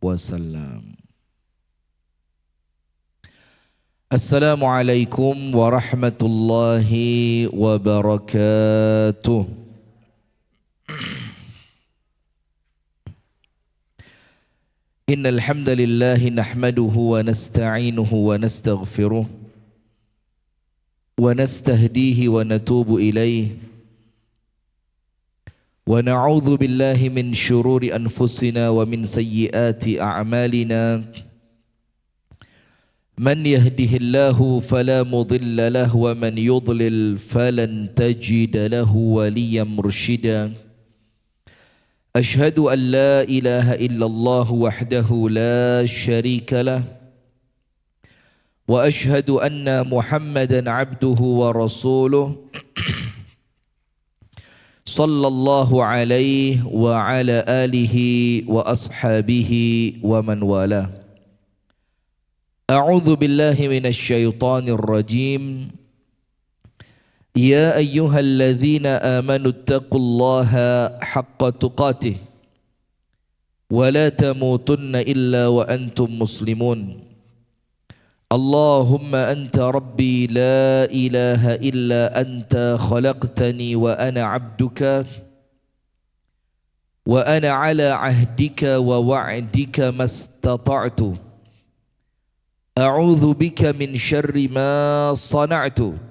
wasallam. Assalamualaikum warahmatullahi wabarakatuh. Innal hamdalillah nahmaduhu wa nasta'inuhu wa nastaghfiruh wa nastahdihi wa natubu ilayhi wa na'udzu billahi min syururi anfusina wa min sayyiati a'malina. من يهده الله فلا مضل له ومن يضلل فلن تجد له وليا مرشدا. أشهد أن لا إله إلا الله وحده لا شريك له وأشهد أن محمدا عبده ورسوله صلى الله عليه وعلى آله وأصحابه ومن والاه. أعوذ بالله من الشيطان الرجيم. يا أيها الذين آمنوا اتقوا الله حق تقاته ولا تموتن إلا وأنتم مسلمون. اللهم أنت ربي لا إله إلا أنت خلقتني وأنا عبدك وأنا على عهدك ووعدك ما استطعت. أعوذ بك من شر ما صنعت.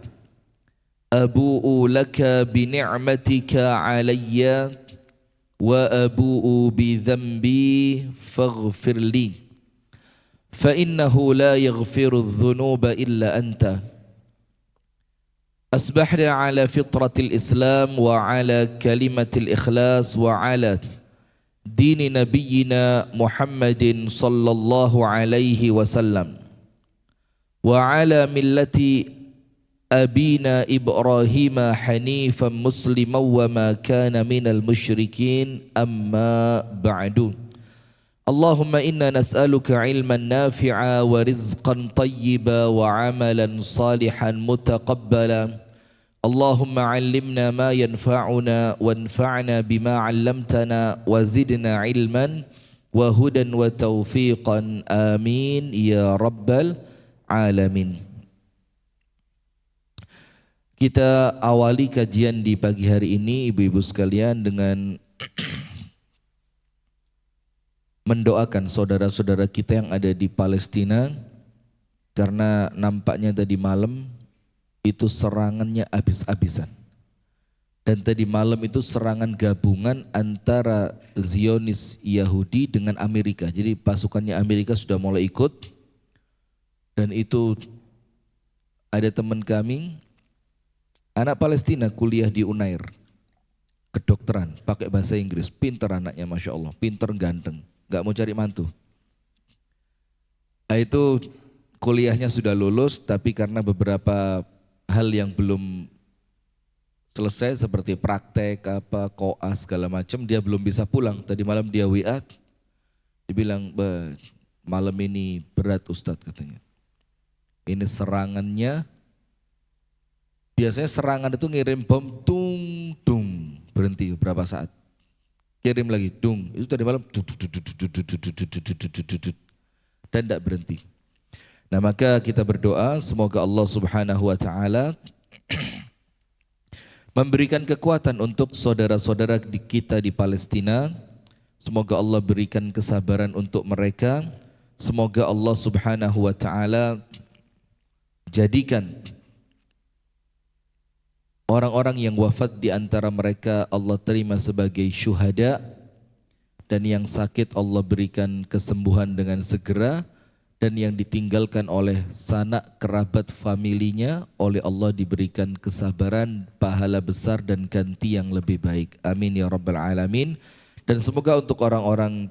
أبوء لك بنعمتك علي وأبوء بذنبي فاغفر لي فإنه لا يغفر الذنوب إلا أنت. أصبحنا على فطرة الإسلام وعلى كلمة الإخلاص وعلى دين نبينا محمد صلى الله عليه وسلم وعلى ملة أبينا إبراهيم حنيفا مسلما وما كان من المشركين. أما بعد. اللهم إنا نسألك علما نافعا ورزقا طيبا وعملا صالحا متقبلا. اللهم علمنا ما ينفعنا وانفعنا بما علمتنا وزدنا علما وهدى وتوفيقا. آمين يا رب alamin. Kita awali kajian di pagi hari ini ibu-ibu sekalian dengan mendoakan saudara-saudara kita yang ada di Palestina, karena nampaknya tadi malam itu serangannya habis-habisan. Dan tadi malam itu serangan gabungan antara Zionis Yahudi dengan Amerika. Jadi pasukannya Amerika sudah mulai ikut. Dan itu ada teman kami, anak Palestina kuliah di Unair, kedokteran, pakai bahasa Inggris, pinter anaknya Masya Allah, pinter ganteng, gak mau cari mantu. Nah, itu kuliahnya sudah lulus, tapi karena beberapa hal yang belum selesai seperti praktek, koas segala macam, dia belum bisa pulang. Tadi malam dia WA, dia bilang, malam ini berat Ustadz katanya. Ini serangannya, biasanya serangan itu ngirim bom, tung, tung, berhenti beberapa saat. Kirim lagi, dung, itu tadi malam, dan tidak berhenti. Nah maka kita berdoa, semoga Allah subhanahu wa ta'ala memberikan kekuatan untuk saudara-saudara kita di Palestina. Semoga Allah berikan kesabaran untuk mereka. Semoga Allah subhanahu wa ta'ala jadikan orang-orang yang wafat di antara mereka Allah terima sebagai syuhada, dan yang sakit Allah berikan kesembuhan dengan segera, dan yang ditinggalkan oleh sanak kerabat familinya oleh Allah diberikan kesabaran, pahala besar dan ganti yang lebih baik. Amin ya rabbal alamin. Dan semoga untuk orang-orang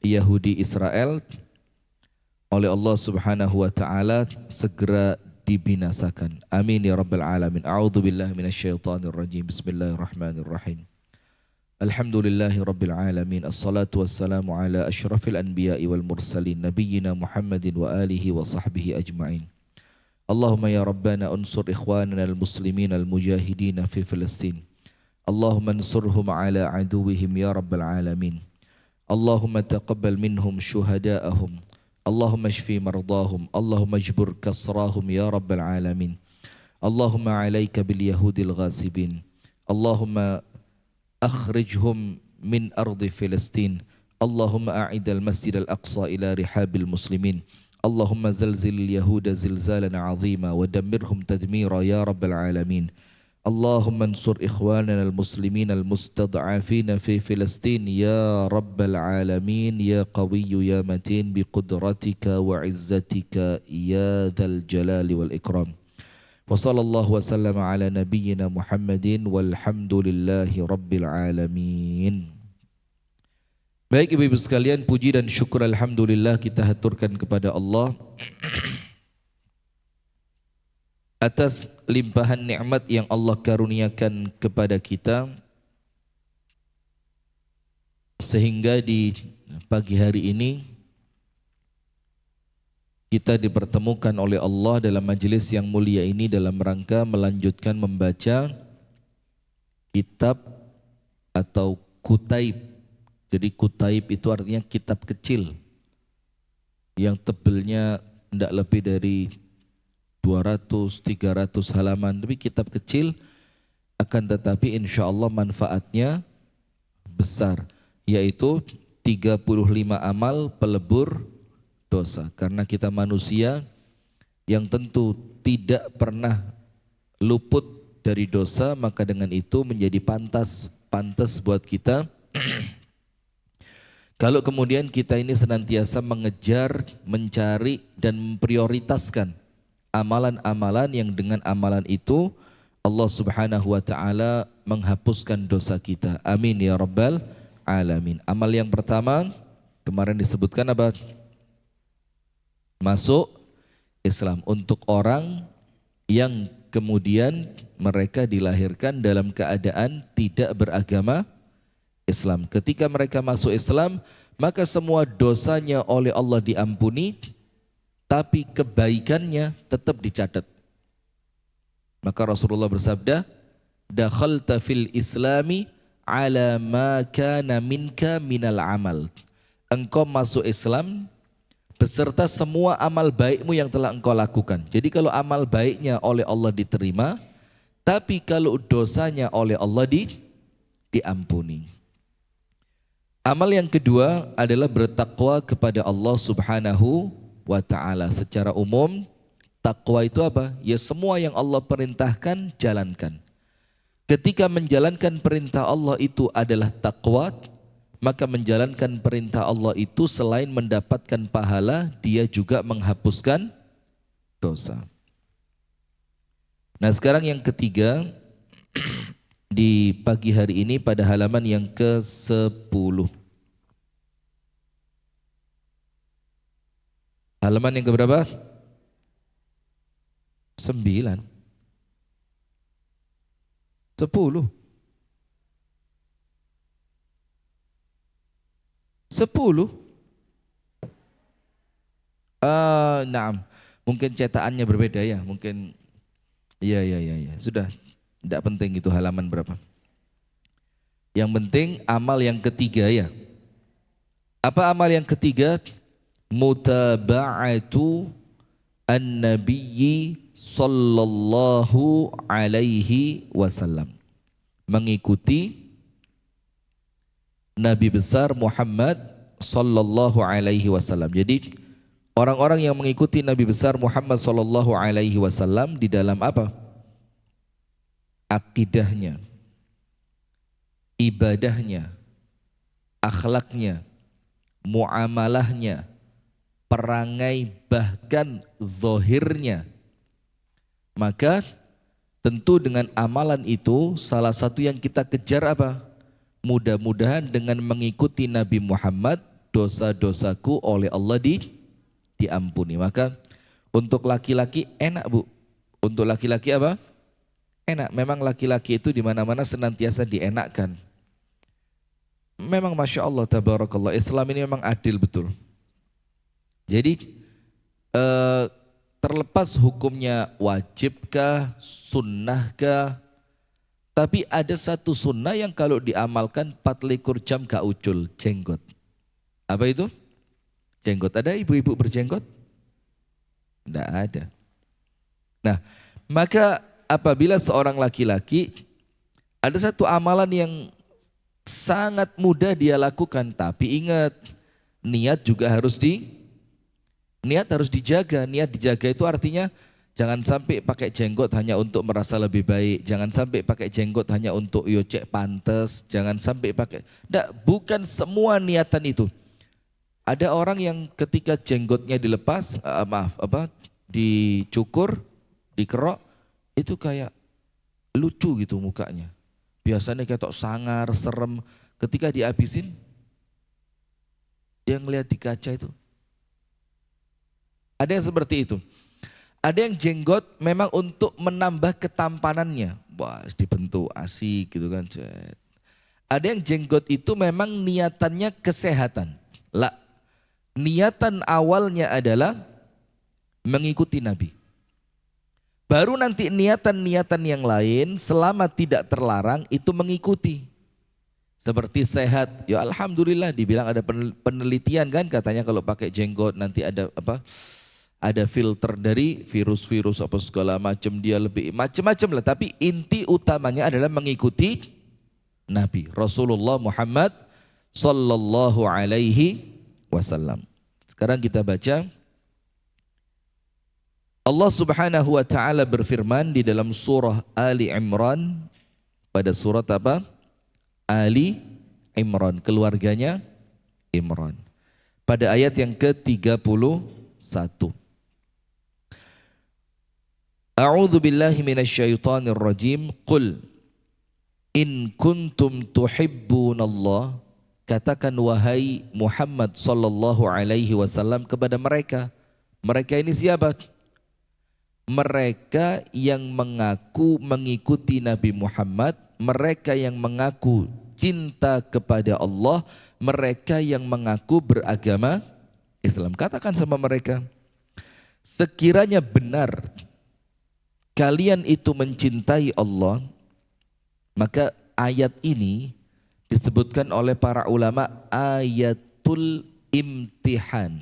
Yahudi Israel oleh Allah subhanahu wa ta'ala segera dibinasakan. Amin ya rabbal alamin. A'udzubillahi minasyaitonir rajim. Bismillahirrahmanirrahim. Alhamdulillahi rabbil alamin. Assalatu wassalamu ala asyrafil anbiya'i wal mursalin nabiyyina Muhammadin wa alihi wa sahbihi ajma'in. Allahumma ya rabbana unsur ikhwanana al-muslimin al-mujahidin fi Filistin. Allahumma ansurhum ala aduwihim ya rabbal alamin. Allahumma taqabbal minhum syuhada'ahum, Allahumma shfi mardahum, Allahumma jbur kasrahum ya rabbal alamin. Allahumma alaika bil yahudil ghasibin, Allahumma akhrijhum min ardi Filistin, Allahumma a'idal masjid al-aqsa ila rihabil muslimin, Allahumma zalzil yahuda zilzalan azima wa dammirhum tadmira ya rabbal alamin. Allahumma ansur ikhwanana al-muslimin al-mustad'afina fi Filistin ya rabbal alamin ya qawiyyu ya matin biqudratika wa izzatika ya dzal jalali wal ikram. Wa sallallahu wa sallama ala nabiyyina Muhammadin walhamdulillahi rabbil alamin. Baik ibu-ibu sekalian, puji dan syukur alhamdulillah kita haturkan kepada Allah atas limpahan nikmat yang Allah karuniakan kepada kita, sehingga di pagi hari ini kita dipertemukan oleh Allah dalam majelis yang mulia ini dalam rangka melanjutkan membaca kitab atau kutaib. Jadi kutaib itu artinya kitab kecil yang tebelnya tidak lebih dari 200-300 halaman, tapi kitab kecil akan tetapi insya Allah manfaatnya besar, yaitu 35 amal pelebur dosa. Karena kita manusia yang tentu tidak pernah luput dari dosa, maka dengan itu menjadi pantas buat kita kalau kemudian kita ini senantiasa mengejar, mencari dan memprioritaskan amalan-amalan yang dengan amalan itu Allah Subhanahu wa taala menghapuskan dosa kita. Amin ya rabbal alamin. Amal yang pertama kemarin disebutkan apa? Masuk Islam, untuk orang yang kemudian mereka dilahirkan dalam keadaan tidak beragama Islam. Ketika mereka masuk Islam, maka semua dosanya oleh Allah diampuni, tapi kebaikannya tetap dicatat. Maka Rasulullah bersabda, dakhalta fil islami ala ma kana minka minal amal. Engkau masuk Islam beserta semua amal baikmu yang telah engkau lakukan. Jadi kalau amal baiknya oleh Allah diterima, tapi kalau dosanya oleh Allah diampuni. Amal yang kedua adalah bertakwa kepada Allah Subhanahu wa ta'ala. Secara umum, takwa itu apa? Ya semua yang Allah perintahkan, jalankan. Ketika menjalankan perintah Allah itu adalah takwa, maka menjalankan perintah Allah itu selain mendapatkan pahala, dia juga menghapuskan dosa. Nah sekarang yang ketiga, di pagi hari ini pada halaman yang ke-10. Halaman yang keberapa? 9. 10. 10. Naam. Mungkin cetakannya berbeda ya, mungkin ya. Sudah, tidak penting itu halaman berapa. Yang penting amal yang ketiga ya. Apa amal yang ketiga? Mutaba'atu an-nabiyyi sallallahu alaihi wasallam. Mengikuti Nabi besar Muhammad sallallahu alaihi wasallam. Jadi orang-orang yang mengikuti Nabi besar Muhammad sallallahu alaihi wasallam di dalam apa? Akidahnya, ibadahnya, akhlaknya, muamalahnya, perangai, bahkan zahirnya. Maka tentu dengan amalan itu salah satu yang kita kejar apa? Mudah-mudahan dengan mengikuti Nabi Muhammad dosa-dosaku oleh Allah diampuni. Maka untuk laki-laki enak Bu. Untuk laki-laki apa? Enak. Memang laki-laki itu di mana-mana senantiasa dienakkan. Memang Masya Allah, tabarakallah, Islam ini memang adil betul. Jadi terlepas hukumnya wajibkah, sunnahkah, tapi ada satu sunnah yang kalau diamalkan 24 jam gak ucul jenggot. Apa itu? Jenggot. Ada ibu-ibu berjenggot? Tidak ada. Nah, maka apabila seorang laki-laki ada satu amalan yang sangat mudah dia lakukan, tapi ingat, niat juga harus dijaga. Niat dijaga itu artinya jangan sampai pakai jenggot hanya untuk merasa lebih baik, jangan sampai pakai jenggot hanya untuk yo cek pantes, jangan sampai pakai. Bukan semua niatan itu. Ada orang yang ketika jenggotnya dilepas, dicukur, dikerok, itu kayak lucu gitu mukanya. Biasanya kayak sangar, serem. Ketika dihabisin, dia ngelihat di kaca itu. Ada yang seperti itu. Ada yang jenggot memang untuk menambah ketampanannya. Wah, dibentuk asik gitu kan. Ada yang jenggot itu memang niatannya kesehatan. Lah, niatan awalnya adalah mengikuti Nabi. Baru nanti niatan-niatan yang lain selama tidak terlarang itu mengikuti. Seperti sehat, ya alhamdulillah, dibilang ada penelitian kan, katanya kalau pakai jenggot nanti ada ada filter dari virus-virus apa segala macam, dia lebih macam-macam lah, tapi inti utamanya adalah mengikuti Nabi Rasulullah Muhammad sallallahu alaihi wasallam. Sekarang kita baca Allah Subhanahu wa taala berfirman di dalam surah Ali Imran, pada surat apa? Ali Imran, keluarganya Imran. Pada ayat yang ke-31. A'udzu billahi minasyaitonir rajim. Qul in kuntum tuhibbunallah, katakan wahai Muhammad sallallahu alaihi wasallam kepada mereka. Mereka ini siapa? Mereka yang mengaku mengikuti Nabi Muhammad, mereka yang mengaku cinta kepada Allah, mereka yang mengaku beragama Islam. Katakan sama mereka, sekiranya benar kalian itu mencintai Allah, maka ayat ini disebutkan oleh para ulama ayatul imtihan.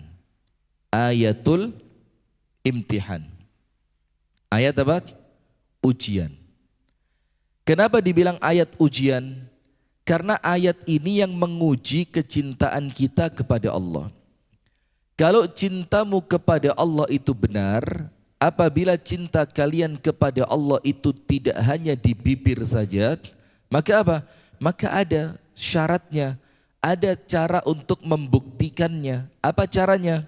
Ayatul imtihan. Ayat apa? Ujian. Kenapa dibilang ayat ujian? Karena ayat ini yang menguji kecintaan kita kepada Allah. Kalau cintamu kepada Allah itu benar, apabila cinta kalian kepada Allah itu tidak hanya di bibir saja, maka apa? Maka ada syaratnya, ada cara untuk membuktikannya. Apa caranya?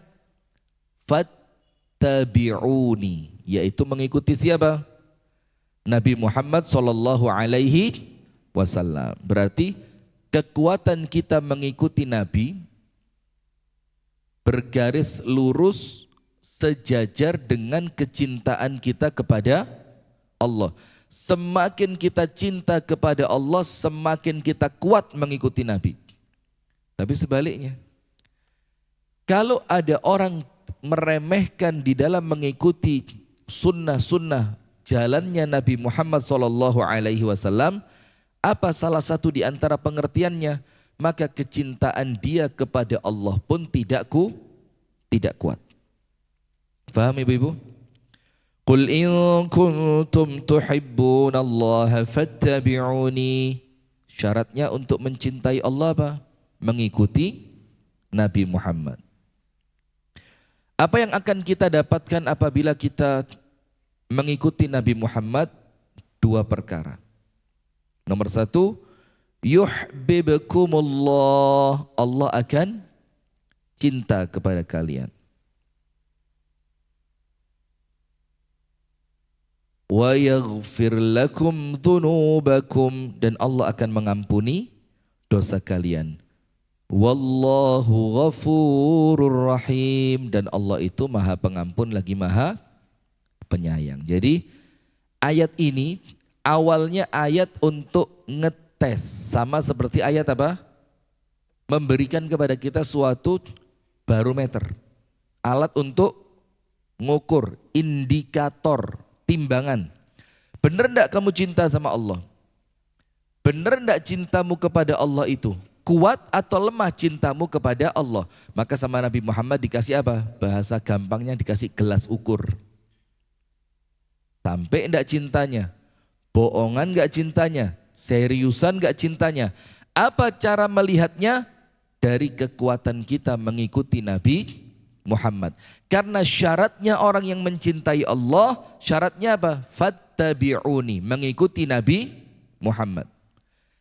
Fattabi'uni, yaitu mengikuti siapa? Nabi Muhammad sallallahu alaihi wasallam. Berarti kekuatan kita mengikuti Nabi bergaris lurus sejajar dengan kecintaan kita kepada Allah. Semakin kita cinta kepada Allah, semakin kita kuat mengikuti Nabi. Tapi sebaliknya, kalau ada orang meremehkan di dalam mengikuti sunnah-sunnah jalannya Nabi Muhammad SAW, apa salah satu di antara pengertiannya? Maka kecintaan dia kepada Allah pun tidak kuat. Faham ibu-ibu? Qul in kuntum tuhibbunallaha fattabi'uni. Syaratnya untuk mencintai Allah apa? Mengikuti Nabi Muhammad. Apa yang akan kita dapatkan apabila kita mengikuti Nabi Muhammad? Dua perkara. Nomor satu, yuhibbukumullah, Allah akan cinta kepada kalian. Wa yaghfir lakum dhunubakum, dan Allah akan mengampuni dosa kalian. Wallahu ghafurur rahim, dan Allah itu maha pengampun lagi maha penyayang. Jadi ayat ini awalnya ayat untuk ngetes, sama seperti ayat apa? Memberikan kepada kita suatu barometer, alat untuk ngukur, indikator, timbangan. Benar enggak kamu cinta sama Allah? Benar enggak cintamu kepada Allah itu? kuat atau lemah cintamu kepada Allah. Maka sama Nabi Muhammad dikasih apa? Bahasa gampangnya dikasih gelas ukur. Sampai enggak cintanya, bohongan enggak cintanya, seriusan enggak cintanya. Apa cara melihatnya? Dari kekuatan kita mengikuti Nabi Muhammad. Karena syaratnya orang yang mencintai Allah, syaratnya apa? Fattabi'uni, mengikuti Nabi Muhammad.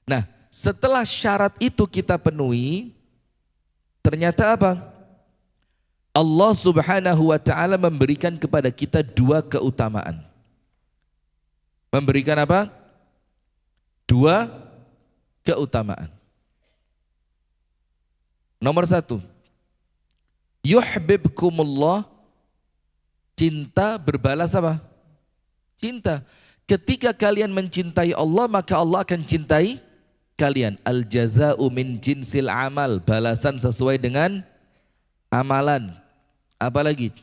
Nah, setelah syarat itu kita penuhi, ternyata apa? Allah Subhanahu wa taala memberikan kepada kita dua keutamaan. Memberikan apa? Dua keutamaan. Nomor satu, yuhibbukumullah, cinta berbalas apa? Cinta. Ketika kalian mencintai Allah, maka Allah akan cintai kalian. Al jaza'u min jinsil amal, balasan sesuai dengan amalan. Apalagi?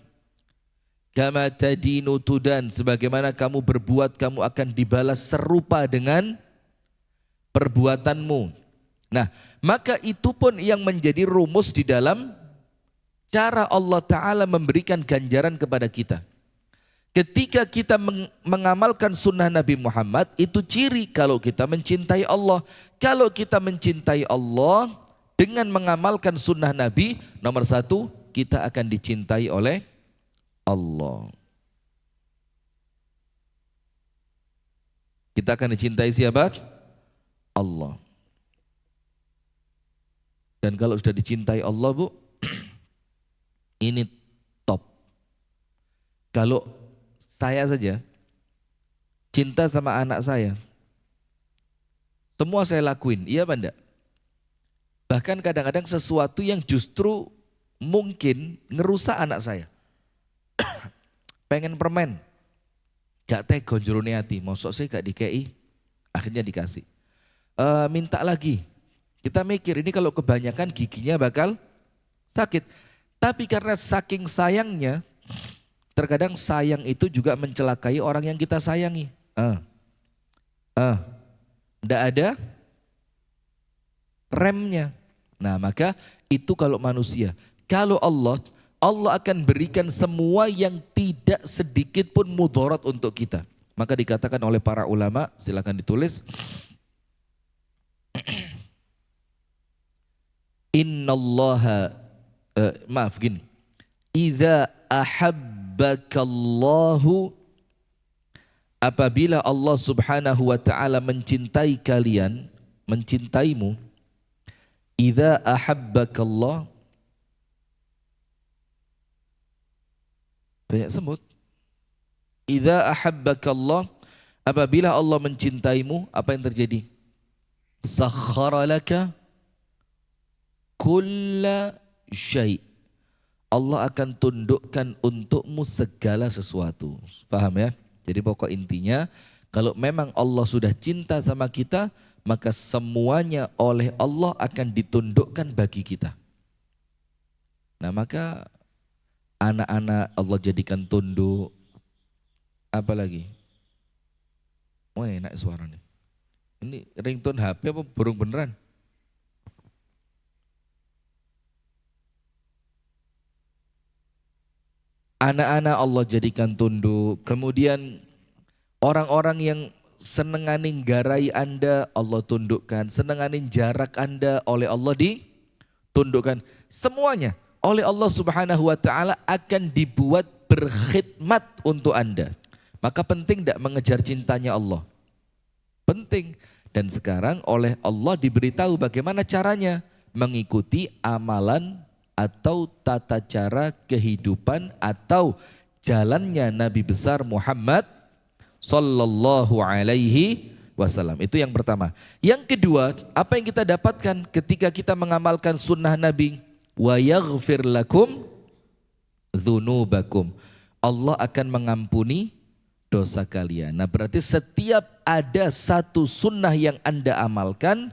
Kama tadinu tudan, sebagaimana kamu berbuat kamu akan dibalas serupa dengan perbuatanmu. Nah, maka itu pun yang menjadi rumus di dalam cara Allah Ta'ala memberikan ganjaran kepada kita. Ketika kita mengamalkan sunnah Nabi Muhammad, itu ciri kalau kita mencintai Allah. Kalau kita mencintai Allah dengan mengamalkan sunnah Nabi, nomor satu, kita akan dicintai oleh Allah. Kita akan dicintai siapa? Allah. Dan kalau sudah dicintai Allah, Bu, ini top. Kalau saya saja cinta sama anak saya, semua saya lakuin, iya apa enggak? Bahkan kadang-kadang sesuatu yang justru mungkin ngerusak anak saya. Pengen permen, gak tega jerone ati, mosok saya gak dikei, akhirnya dikasih. Minta lagi. Kita mikir ini kalau kebanyakan giginya bakal sakit. Tapi karena saking sayangnya, terkadang sayang itu juga mencelakai orang yang kita sayangi. Nggak ada remnya. Nah, maka itu kalau manusia. Kalau Allah akan berikan semua yang tidak sedikit pun mudarat untuk kita. Maka dikatakan oleh para ulama, silakan ditulis. Innallaha maaf gini. Idza ahabbakallahu, apabila Allah Subhanahu wa taala mencintai kalian, mencintaimu, idza ahabbakallah, banyak semut. Idza ahabbakallah, apabila Allah mencintaimu, apa yang terjadi? Sakhkhara laka kulla syai'. Allah akan tundukkan untukmu segala sesuatu. Paham ya? Jadi pokok intinya, kalau memang Allah sudah cinta sama kita, maka semuanya oleh Allah akan ditundukkan bagi kita. Nah, maka anak-anak Allah jadikan tunduk. Apa lagi? Wah, enak suaranya. Ini ringtone HP apa burung beneran? Anak-anak Allah jadikan tunduk. Kemudian orang-orang yang senenganing garai Anda, Allah tundukkan. Senenganing jarak Anda, oleh Allah ditundukkan. Semuanya oleh Allah Subhanahu wa taala akan dibuat berkhidmat untuk Anda. Maka penting tidak mengejar cintanya Allah? Penting. Dan sekarang oleh Allah diberitahu bagaimana caranya. Mengikuti amalan atau tata cara kehidupan atau jalannya Nabi besar Muhammad sallallahu alaihi wasallam. Itu yang pertama. Yang kedua, apa yang kita dapatkan ketika kita mengamalkan sunnah Nabi? Wa yaghfir lakum dzunubakum. Allah akan mengampuni dosa kalian. Nah, berarti setiap ada satu sunnah yang Anda amalkan,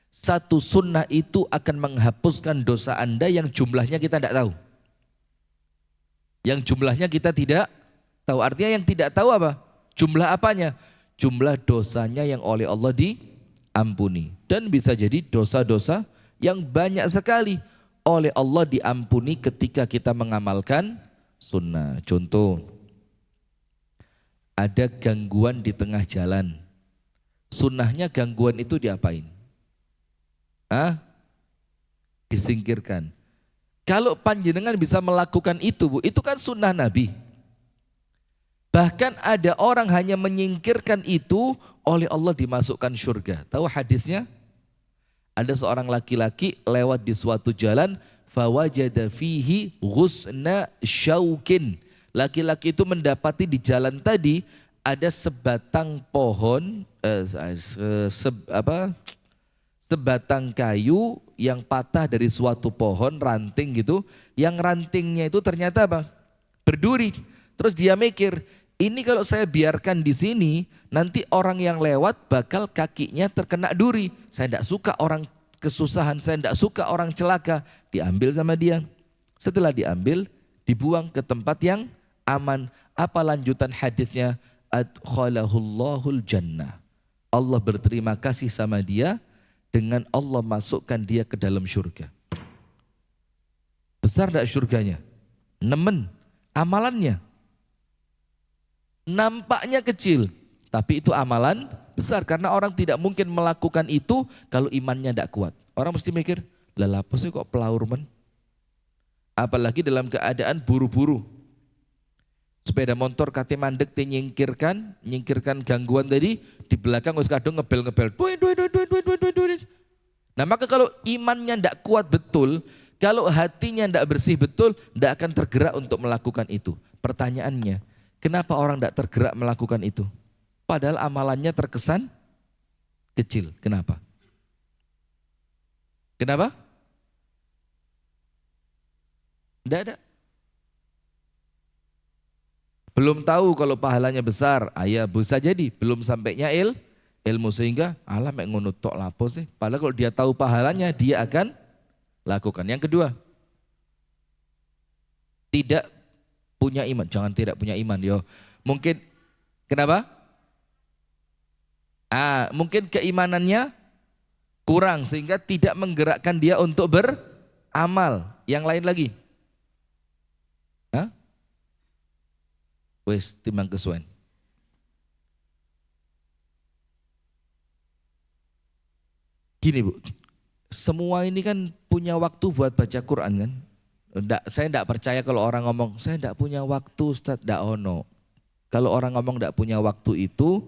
satu sunnah itu akan menghapuskan dosa Anda yang jumlahnya kita tidak tahu. Yang jumlahnya kita tidak tahu. Artinya yang tidak tahu apa? Jumlah apanya? Jumlah dosanya yang oleh Allah diampuni. Dan bisa jadi dosa-dosa yang banyak sekali oleh Allah diampuni ketika kita mengamalkan sunnah. Contoh, ada gangguan di tengah jalan. Sunnahnya gangguan itu diapain? Disingkirkan. Kalau panjenengan bisa melakukan itu, Bu, itu kan sunnah Nabi. Bahkan ada orang hanya menyingkirkan itu, oleh Allah dimasukkan surga. Tahu hadisnya? Ada seorang laki-laki lewat di suatu jalan, fawajada fihi ghusna syaukin. Laki-laki itu mendapati di jalan tadi ada sebatang pohon, sebatang kayu yang patah dari suatu pohon, ranting gitu. Yang rantingnya itu ternyata apa? Berduri. Terus dia mikir, ini kalau saya biarkan di sini, nanti orang yang lewat bakal kakinya terkena duri. Saya tidak suka orang kesusahan, saya tidak suka orang celaka. Diambil sama dia. Setelah diambil, dibuang ke tempat yang aman. Apa lanjutan hadisnya? Adkhalahullahul jannah. Allah berterima kasih sama dia dengan Allah masukkan dia ke dalam surga. Besar tidak surganya? Nemen amalannya. Nampaknya kecil, tapi itu amalan besar karena orang tidak mungkin melakukan itu kalau imannya tidak kuat. Orang mesti mikir, lah apa sih kok pelaur men? Apalagi dalam keadaan buru-buru. Sepeda motor kate mandek nyingkirkan gangguan tadi, di belakang wis kadung ngebel-ngebel. Nah, maka kalau imannya tidak kuat betul, kalau hatinya tidak bersih betul, tidak akan tergerak untuk melakukan itu. Pertanyaannya, kenapa orang tidak tergerak melakukan itu? Padahal amalannya terkesan kecil. Kenapa? Kenapa? Tidak ada. Belum tahu kalau pahalanya besar. Bisa jadi. Belum sampainya ilmu sehingga alah mek ngono tok lapo sih. Padahal kalau dia tahu pahalanya, dia akan lakukan. Yang kedua, tidak punya iman. Jangan tidak punya iman. Yo, mungkin kenapa? Mungkin keimanannya kurang sehingga tidak menggerakkan dia untuk beramal. Yang lain lagi? Wes timbang kesuwen. Gini Bu, semua ini kan punya waktu buat baca Quran kan? Saya tidak percaya kalau orang ngomong, saya tidak punya waktu Ustaz, tidak ono. Kalau orang ngomong tidak punya waktu itu,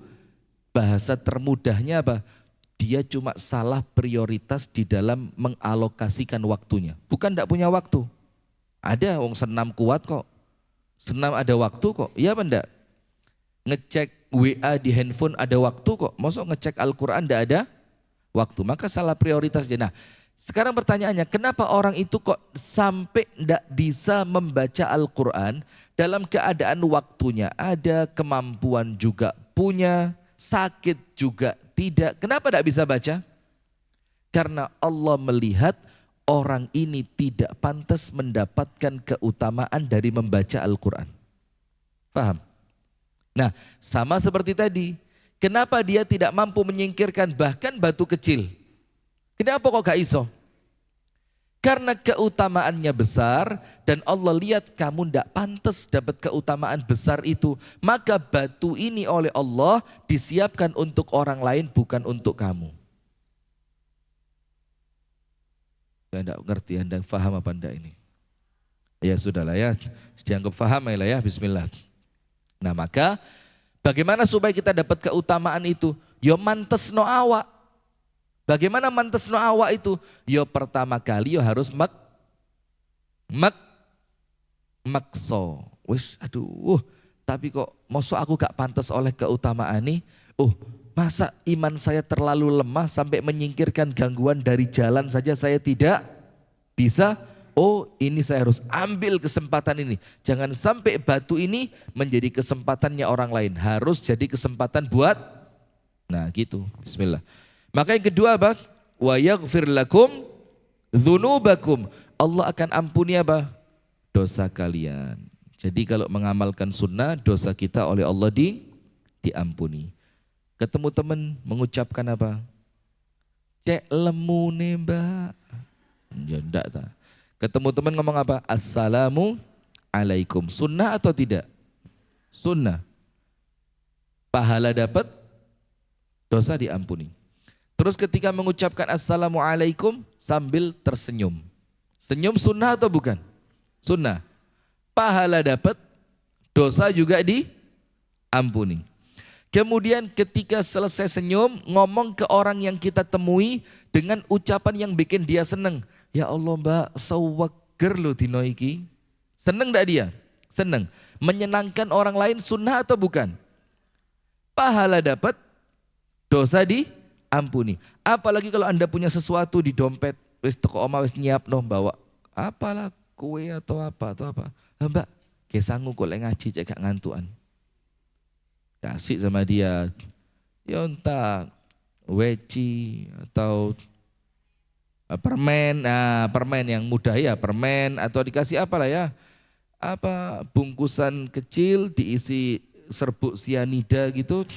bahasa termudahnya apa? Dia cuma salah prioritas di dalam mengalokasikan waktunya. Bukan tidak punya waktu. Ada wong senam kuat kok. Senam ada waktu kok. Iya apa enggak? Ngecek WA di handphone ada waktu kok. Masuk ngecek Al-Quran tidak ada waktu. Maka salah prioritasnya. Nah, sekarang pertanyaannya, kenapa orang itu kok sampai tidak bisa membaca Al-Quran dalam keadaan waktunya ada, kemampuan juga punya, sakit juga tidak. Kenapa tidak bisa baca? Karena Allah melihat orang ini tidak pantas mendapatkan keutamaan dari membaca Al-Quran. Paham? Nah, sama seperti tadi. Kenapa dia tidak mampu menyingkirkan bahkan batu kecil? Kenapa kok gak iso? Karena keutamaannya besar dan Allah lihat kamu tidak pantas dapat keutamaan besar itu. Maka batu ini oleh Allah disiapkan untuk orang lain bukan untuk kamu. Saya tidak ngerti Anda faham apa enggak ini. Ya sudahlah ya, dianggap faham ya lah ya, bismillah. Nah maka bagaimana supaya kita dapat keutamaan itu? Yo mantes no awak. Bagaimana mantes no awak itu? Yo pertama kali yo harus makso. Wis aduh, tapi kok mosok aku gak pantas oleh keutamaan ini? Masa iman saya terlalu lemah sampai menyingkirkan gangguan dari jalan saja saya tidak bisa? Ini saya harus ambil kesempatan ini. Jangan sampai batu ini menjadi kesempatannya orang lain. Harus jadi kesempatan buat, nah gitu, bismillah. Maka yang kedua apa? Wa yaghfir lakum dzunubakum. Allah akan ampuni apa? Dosa kalian. Jadi kalau mengamalkan sunnah, dosa kita oleh Allah diampuni. Ketemu teman mengucapkan apa? Cek lemune mbak. Ya ndak ta. Ketemu teman ngomong apa? Assalamu alaikum. Sunnah atau tidak? Sunnah. Pahala dapat, dosa diampuni. Terus ketika mengucapkan assalamualaikum sambil tersenyum. Senyum sunnah atau bukan? Sunnah. Pahala dapat, dosa juga diampuni. Kemudian ketika selesai senyum, ngomong ke orang yang kita temui dengan ucapan yang bikin dia seneng. Ya Allah mbak, sawager lo dino iki. Seneng gak dia? Seneng. Menyenangkan orang lain sunnah atau bukan? Pahala dapat, dosa diampuni. Apalagi kalau Anda punya sesuatu di dompet, wis teko oma wis nyiap noh bawa apalah kue atau apa. Mbak, ke sanggup kok ngaji cek gak ngantuan. Kasih sama dia. Ya entah weci atau permen, permen yang mudah ya, permen atau dikasih apalah ya. Apa bungkusan kecil diisi serbuk sianida gitu.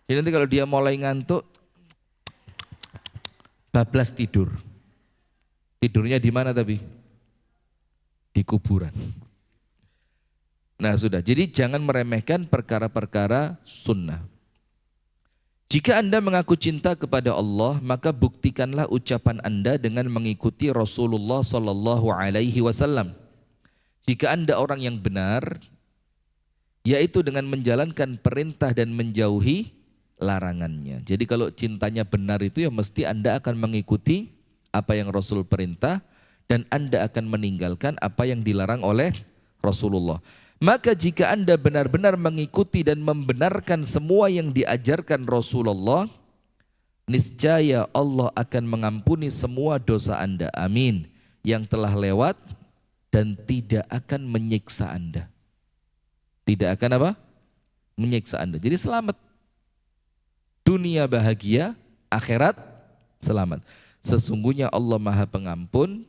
Jadi nanti kalau dia mulai ngantuk bablas tidur. Tidurnya di mana tapi? Di kuburan. Nah sudah, jadi jangan meremehkan perkara-perkara sunnah. Jika Anda mengaku cinta kepada Allah, maka buktikanlah ucapan Anda dengan mengikuti Rasulullah Sallallahu Alaihi Wasallam. Jika Anda orang yang benar, yaitu dengan menjalankan perintah dan menjauhi larangannya. Jadi kalau cintanya benar itu ya mesti Anda akan mengikuti apa yang Rasul perintah dan Anda akan meninggalkan apa yang dilarang oleh Rasulullah. Maka jika Anda benar-benar mengikuti dan membenarkan semua yang diajarkan Rasulullah, niscaya Allah akan mengampuni semua dosa Anda. Amin. Yang telah lewat dan tidak akan menyiksa Anda. Tidak akan apa? Menyiksa Anda. Jadi selamat. Dunia bahagia, akhirat selamat. Sesungguhnya Allah Maha Pengampun.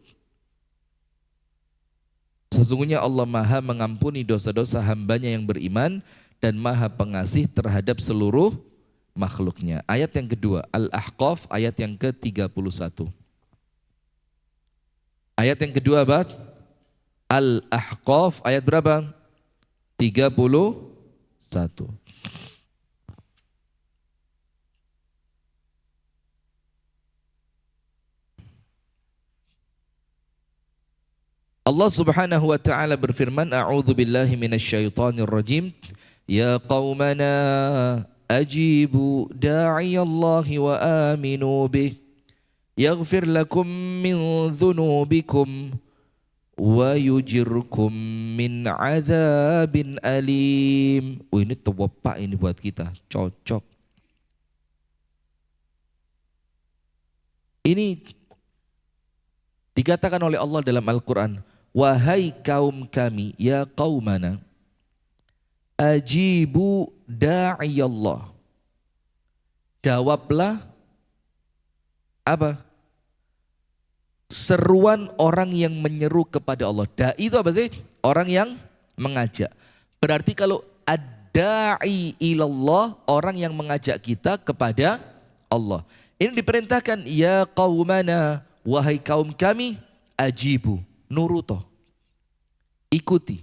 Sesungguhnya Allah Maha mengampuni dosa-dosa hambanya yang beriman dan Maha Pengasih terhadap seluruh makhluknya. Ayat yang kedua, Al-Ahqaf ayat yang ke-31. Ayat yang kedua apa? Al-Ahqaf ayat berapa? 31. Allah Subhanahu wa taala berfirman, A'udzu billahi minasyaitonir rajim. Ya qaumana ajibu da'iyallahi wa aminu bih. Yaghfir lakum min dhunubikum wa yujirkum min adzabin alim. Oh ini tewapak ini buat kita, cocok. Ini dikatakan oleh Allah dalam Al-Quran. Wahai kaum kami, ya qaumana, ajibu da'iyallah. Jawablah apa? Seruan orang yang menyeru kepada Allah. Da'i itu apa sih? Orang yang mengajak. Berarti kalau ad-da'i ilallah, orang yang mengajak kita kepada Allah. Ini diperintahkan, ya qaumana, wahai kaum kami, ajibu, nuruto, ikuti,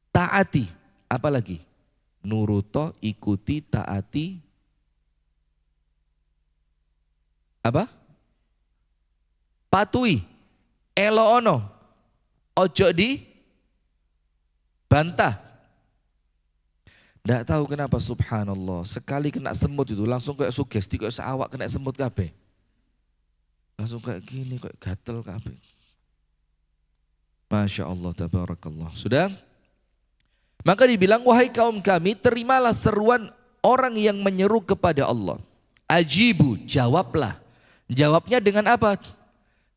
taati, apalagi? Nuruto, ikuti, taati, apa? Patuhi, eloono, ojo di bantah. Nggak tahu kenapa subhanallah, sekali kena semut itu langsung kayak sugesti, kayak seawak kena semut kabeh. Langsung kayak gini, kayak gatel kabeh. Masya Allah, tabarakallah. Sudah? Maka dibilang, wahai kaum kami, terimalah seruan orang yang menyeru kepada Allah. Ajibu, jawablah. Jawabnya dengan apa?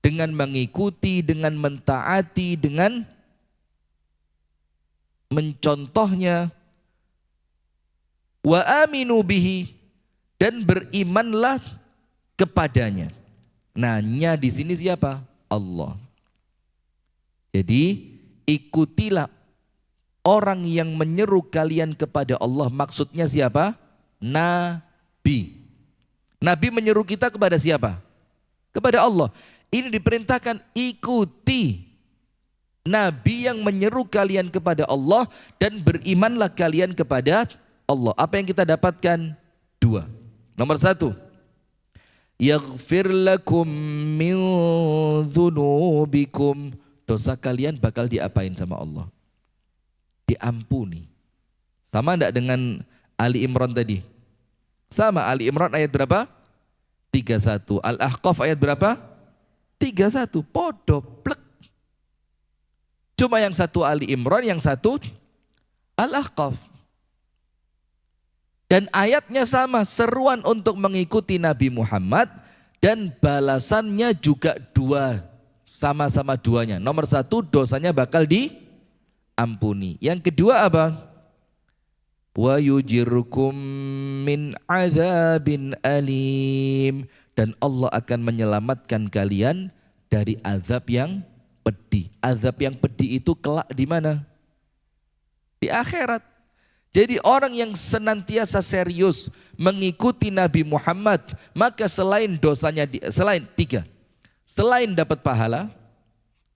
Dengan mengikuti, dengan mentaati, dengan mencontohnya. Wa aminu bihi, dan berimanlah kepadanya. Nanya di sini siapa? Allah. Jadi ikutilah orang yang menyeru kalian kepada Allah. Maksudnya siapa? Nabi. Nabi menyeru kita kepada siapa? kepada Allah. Ini diperintahkan ikuti Nabi yang menyeru kalian kepada Allah dan berimanlah kalian kepada Allah. Apa yang kita dapatkan? Dua. Nomor satu, yaghfir lakum min dzunubikum. Dosa kalian bakal diapain sama Allah? Diampuni. Sama enggak dengan Ali Imran tadi? Sama, Ali Imran ayat berapa? 31. Al-Ahqaf ayat berapa? 31. Podo, plek. Cuma yang satu Ali Imran, yang satu Al-Ahqaf. Dan ayatnya sama, seruan untuk mengikuti Nabi Muhammad dan balasannya juga dua, sama-sama duanya. Nomor satu, dosanya bakal diampuni. Yang kedua apa? Wa yujirkum min adzabin alim, dan Allah akan menyelamatkan kalian dari azab yang pedih. Azab yang pedih itu kelak di mana? Di akhirat. Jadi orang yang senantiasa serius mengikuti Nabi Muhammad, maka selain dosanya, selain tiga, selain dapat pahala,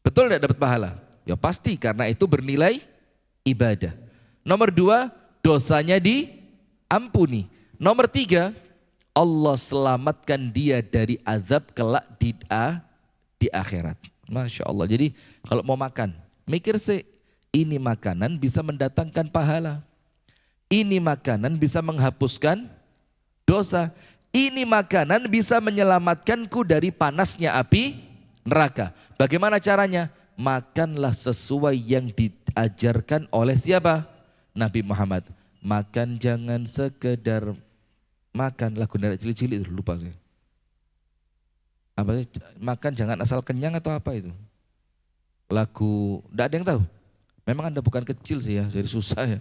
betul tidak dapat pahala? Ya pasti, karena itu bernilai ibadah. Nomor dua, dosanya diampuni. Nomor tiga, Allah selamatkan dia dari azab kelak di akhirat. Masya Allah. Jadi kalau mau makan, mikir sih, ini makanan bisa mendatangkan pahala. Ini makanan bisa menghapuskan dosa. Ini makanan bisa menyelamatkanku dari panasnya api neraka. Bagaimana caranya? Makanlah sesuai yang diajarkan oleh siapa? Nabi Muhammad. Makan jangan sekedar makan. Lagu nenek cilik-cilik itu lupa saya. Apa sih? Makan jangan asal kenyang atau apa itu? Lagu, enggak ada yang tahu. Memang Anda bukan kecil sih ya, jadi susah ya.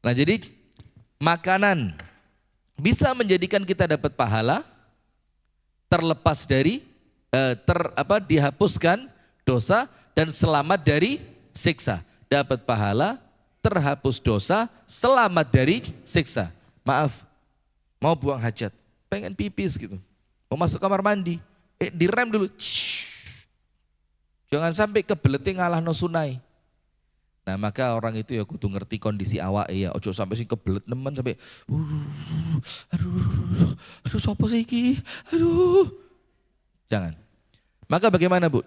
Nah jadi makanan bisa menjadikan kita dapat pahala, terlepas dari dihapuskan dosa dan selamat dari siksa. Dapat pahala, terhapus dosa, selamat dari siksa. Maaf, mau buang hajat, pengen pipis gitu, mau masuk kamar mandi, direm dulu. Jangan sampai kebeleting ngalah no sunai. Nah maka orang itu ya kudu ngerti kondisi awak ya, ojo sampai sing kebelet nemen sampai aduh sopo sih iki, aduh. Jangan. Maka bagaimana Bu?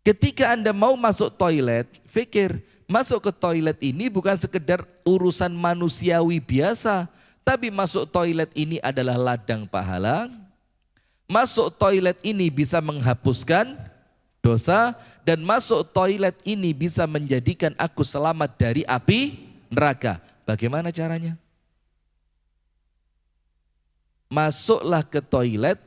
Ketika Anda mau masuk toilet, fikir masuk ke toilet ini bukan sekedar urusan manusiawi biasa, tapi masuk toilet ini adalah ladang pahala. Masuk toilet ini bisa menghapuskan dosa, dan masuk toilet ini bisa menjadikan aku selamat dari api neraka. Bagaimana caranya? Masuklah ke toilet,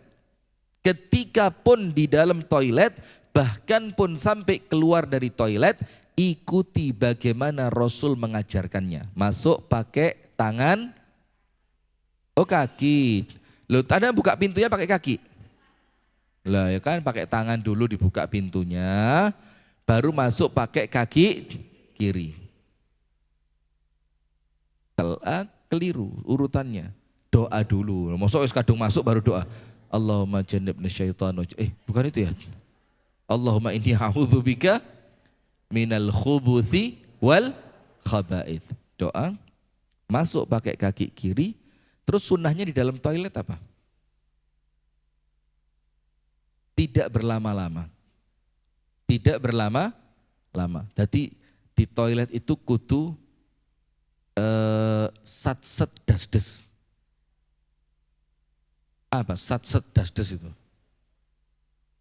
ketika pun di dalam toilet, bahkan pun sampai keluar dari toilet, ikuti bagaimana Rasul mengajarkannya. Masuk pakai tangan, kaki. Loh, Anda buka pintunya pakai kaki? Lah ya kan, pakai tangan dulu dibuka pintunya, baru masuk pakai kaki kiri. Keliru urutannya. Doa dulu. Masuk kadung masuk baru doa. Allahumma jannibna syaitan. Bukan itu ya. Allahumma inni a'udzubika minal khubuthi wal khaba'ith. Doa, masuk pakai kaki kiri, terus sunnahnya di dalam toilet apa? Tidak berlama-lama. Tidak berlama-lama. Jadi di toilet itu kudu sat-set das-des. Apa sat-set das-des itu?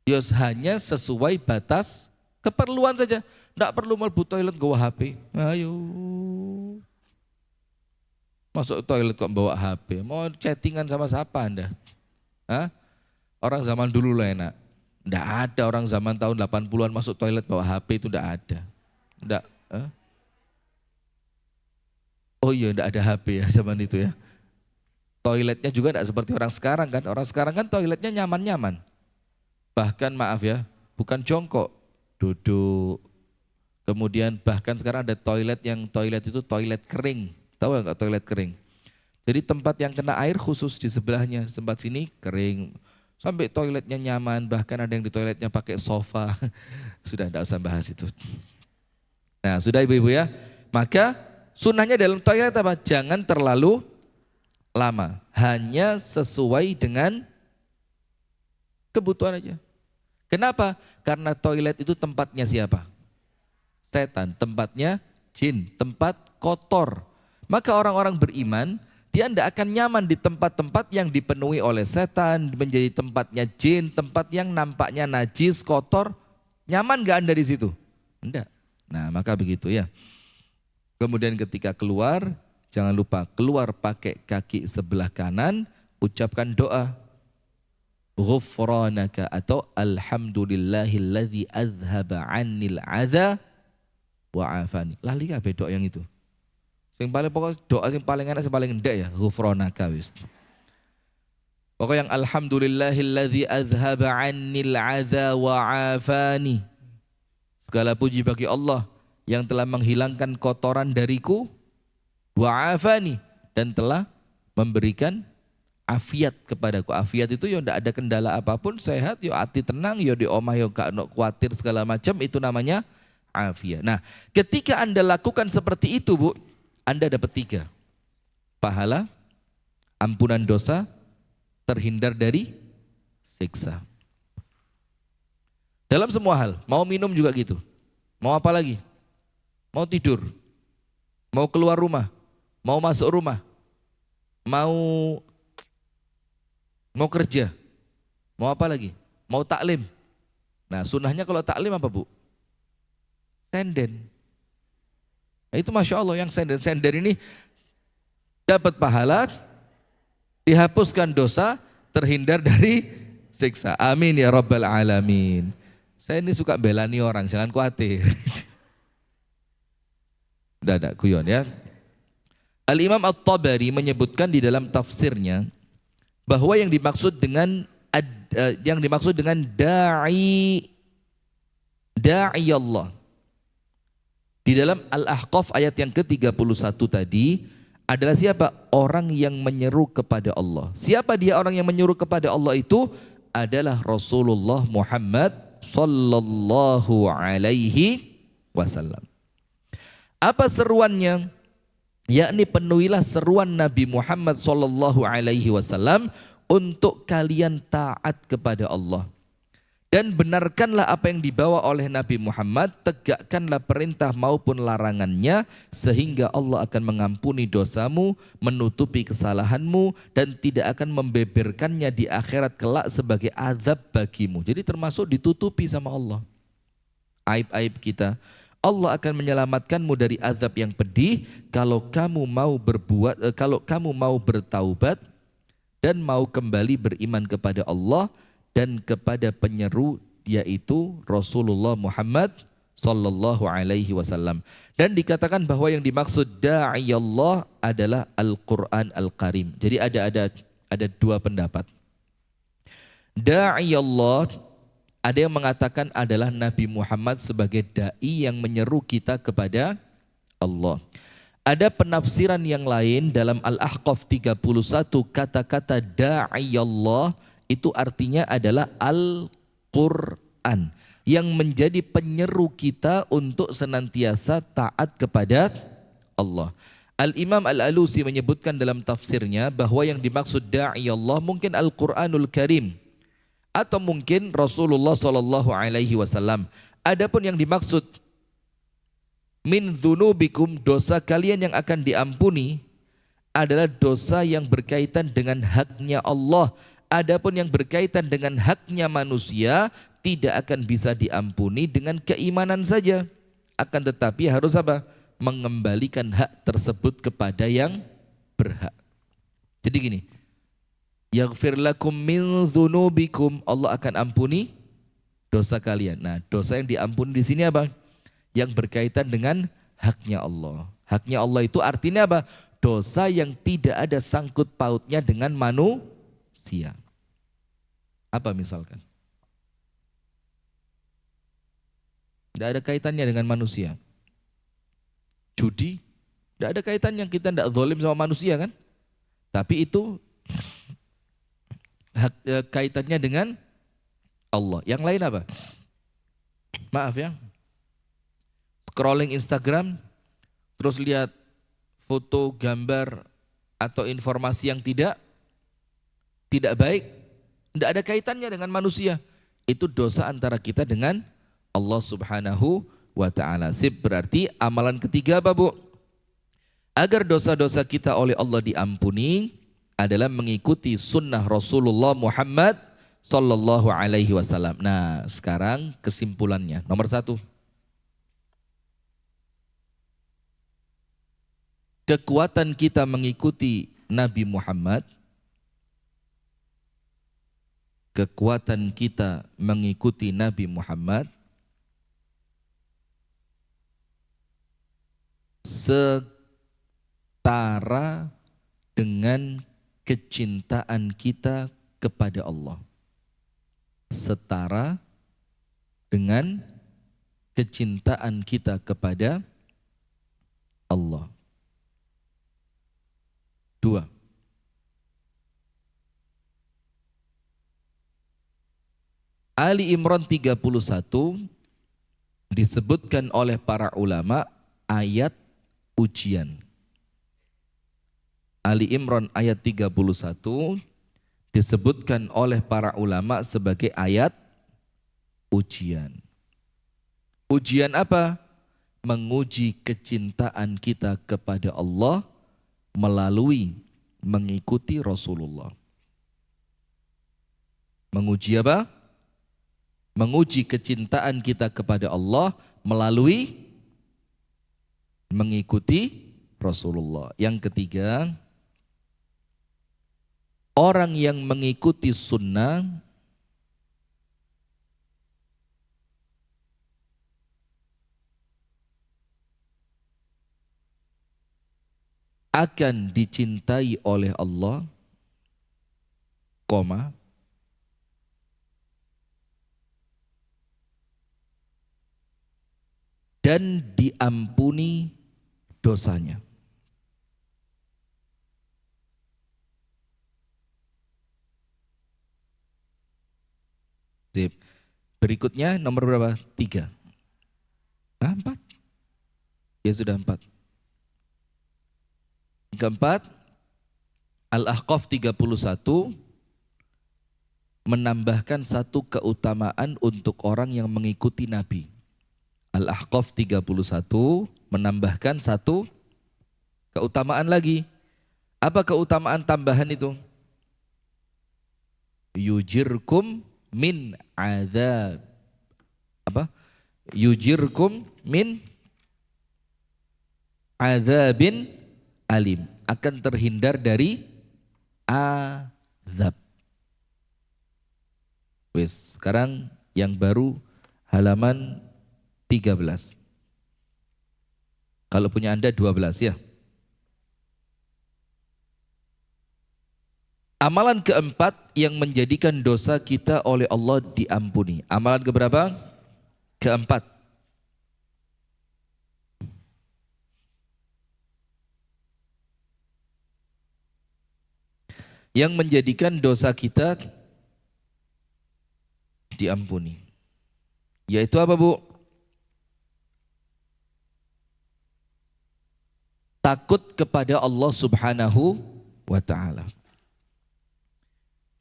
Yos hanya sesuai batas keperluan saja. Tidak perlu mlebu toilet bawa HP. Ayo. Masuk toilet kok bawa HP. Mau chattingan sama siapa Anda? Hah? Orang zaman dulu lah enak. Enggak ada orang zaman tahun 80-an masuk toilet bawa HP itu enggak ada. Enggak. Oh iya enggak ada HP ya zaman itu ya. Toiletnya juga enggak seperti orang sekarang kan. Orang sekarang kan toiletnya nyaman-nyaman. Bahkan maaf ya, bukan jongkok, duduk. Kemudian bahkan sekarang ada toilet yang toilet itu toilet kering. Tahu enggak toilet kering? Jadi tempat yang kena air khusus di sebelahnya. Tempat sini kering. Sampai toiletnya nyaman, bahkan ada yang di toiletnya pakai sofa. Sudah tidak usah bahas itu. Nah sudah ibu-ibu ya. Maka sunnahnya dalam toilet apa? Jangan terlalu lama. Hanya sesuai dengan kebutuhan aja. Kenapa? Karena toilet itu tempatnya siapa? Setan. Tempatnya jin. Tempat kotor. Maka orang-orang beriman, dia tidak akan nyaman di tempat-tempat yang dipenuhi oleh setan, menjadi tempatnya jin, tempat yang nampaknya najis, kotor. Nyaman gak Anda di situ? Enggak. Nah maka begitu ya. Kemudian ketika keluar, jangan lupa keluar pakai kaki sebelah kanan, ucapkan doa. Ghufranaka atau alhamdulillahilladzi azhaba 'annil adza wa 'afani. Lali kabeh doa yang itu. Sing paling pokok doa sing paling enak sing paling endek ya ghufranaka wis. Pokok yang alhamdulillahilladzi azhaba 'annil adza wa 'afani. Segala puji bagi Allah yang telah menghilangkan kotoran dariku wa 'afani dan telah memberikan afiat kepadaku. Afiat itu ya tidak ada kendala apapun, sehat, ya hati tenang, ya di omah ya gak ono khawatir segala macam, itu namanya afiat. Nah, ketika Anda lakukan seperti itu, Bu, Anda dapat 3. Pahala, ampunan dosa, terhindar dari siksa. Dalam semua hal, mau minum juga gitu. Mau apa lagi? Mau tidur, mau keluar rumah, mau masuk rumah, mau kerja, mau apa lagi? Mau taklim. Nah sunnahnya kalau taklim apa Bu? Senden. Nah, itu Masya Allah yang senden ini dapat pahala, dihapuskan dosa, terhindar dari siksa. Amin ya Rabbal Alamin. Saya ini suka belani orang, jangan khawatir. Udah ada guyon ya. Al-Imam At-Tabari menyebutkan di dalam tafsirnya bahwa yang dimaksud dengan da'i Allah di dalam Al-Ahqaf ayat yang ke-31 tadi adalah siapa? Orang yang menyeru kepada Allah. Siapa dia orang yang menyeru kepada Allah itu? Adalah Rasulullah Muhammad sallallahu alaihi wasallam. Apa seruannya? Yakni penuhilah seruan Nabi Muhammad sallallahu alaihi wasallam untuk kalian taat kepada Allah. Dan benarkanlah apa yang dibawa oleh Nabi Muhammad, tegakkanlah perintah maupun larangannya sehingga Allah akan mengampuni dosamu, menutupi kesalahanmu dan tidak akan membeberkannya di akhirat kelak sebagai azab bagimu. Jadi termasuk ditutupi sama Allah aib-aib kita. Allah akan menyelamatkanmu dari azab yang pedih kalau kamu mau bertaubat dan mau kembali beriman kepada Allah dan kepada penyeru yaitu Rasulullah Muhammad sallallahu alaihi wasallam. Dan dikatakan bahwa yang dimaksud da'i Allah adalah Al-Qur'an Al-Karim. Jadi ada 2 pendapat. Da'i Allah ada yang mengatakan adalah Nabi Muhammad sebagai da'i yang menyeru kita kepada Allah. Ada penafsiran yang lain dalam Al-Ahqaf 31 kata-kata da'i Allah itu artinya adalah Al-Quran yang menjadi penyeru kita untuk senantiasa taat kepada Allah. Al-Imam Al-Alusi menyebutkan dalam tafsirnya bahwa yang dimaksud da'i Allah mungkin Al-Quranul Karim atau mungkin Rasulullah sallallahu alaihi wasallam. Adapun yang dimaksud min dzunubikum, dosa kalian yang akan diampuni adalah dosa yang berkaitan dengan haknya Allah. Adapun yang berkaitan dengan haknya manusia tidak akan bisa diampuni dengan keimanan saja. Akan tetapi harus apa? Mengembalikan hak tersebut kepada yang berhak. Jadi gini, yaghfir lakum min dzunubikum, Allah akan ampuni dosa kalian. Nah, dosa yang diampuni di sini apa? Yang berkaitan dengan haknya Allah. Haknya Allah itu artinya apa? Dosa yang tidak ada sangkut pautnya dengan manusia. Apa misalkan? Tidak ada kaitannya dengan manusia. Judi, tidak ada kaitannya, kita tidak zalim sama manusia kan? Tapi itu kaitannya dengan Allah. Yang lain apa? Maaf ya. Scrolling Instagram, terus lihat foto, gambar, atau informasi yang tidak baik, tidak ada kaitannya dengan manusia. Itu dosa antara kita dengan Allah Subhanahu wa ta'ala. Sip, berarti amalan ketiga apa, Bu? Agar dosa-dosa kita oleh Allah diampuni adalah mengikuti sunnah Rasulullah Muhammad sallallahu alaihi wasallam. Nah, sekarang kesimpulannya. Nomor 1. Kekuatan kita mengikuti Nabi Muhammad, kekuatan kita mengikuti Nabi Muhammad setara dengan kecintaan kita kepada Allah. Setara dengan kecintaan kita kepada Allah. 2. Ali Imran 31 disebutkan oleh para ulama ayat ujian. Ali Imran ayat 31 disebutkan oleh para ulama sebagai ayat ujian. Ujian apa? Menguji kecintaan kita kepada Allah melalui mengikuti Rasulullah. Menguji apa? Menguji kecintaan kita kepada Allah melalui mengikuti Rasulullah. Yang ketiga, orang yang mengikuti sunnah akan dicintai oleh Allah, dan diampuni dosanya. Sip. Berikutnya nomor berapa? 3. 4. Ya sudah 4. Keempat, Al-Ahqaf 31 menambahkan satu keutamaan untuk orang yang mengikuti Nabi. Al-Ahqaf 31 menambahkan satu keutamaan lagi. Apa keutamaan tambahan itu? Yujirkum min azab. Apa? Yujirkum min azabin alim. Akan terhindar dari azab. Wes, sekarang yang baru halaman 13. Kalau punya Anda 12 ya. Amalan keempat yang menjadikan dosa kita oleh Allah diampuni. Amalan keberapa? Keempat. Yang menjadikan dosa kita diampuni. Yaitu apa, Bu? Takut kepada Allah Subhanahu wa ta'ala.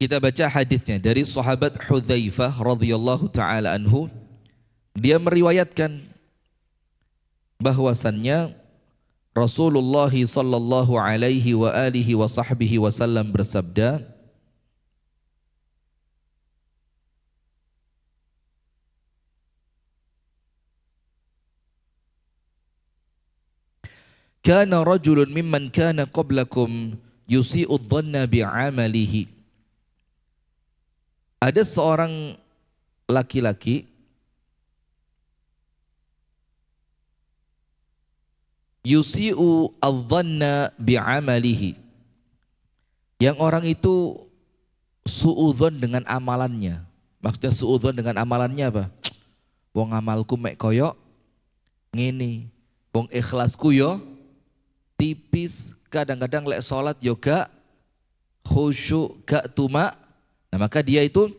Kita baca hadisnya dari sahabat Hudzaifah radhiyallahu taala anhu. Dia meriwayatkan bahwasannya Rasulullah sallallahu alaihi wa alihi wa sahbihi wasallam bersabda, kana rajulun mimman kana qablakum yusi'u dhanna bi'amalihi. Ada seorang laki-laki yusi'u adh-dhanna bi'amalihi, yang orang itu suudzon dengan amalannya. Maksudnya suudzon dengan amalannya apa? Wong amalku mek koyok ngene, wong ikhlasku yo tipis, kadang-kadang lek salat yo gak khusyuk, gak Nah maka dia itu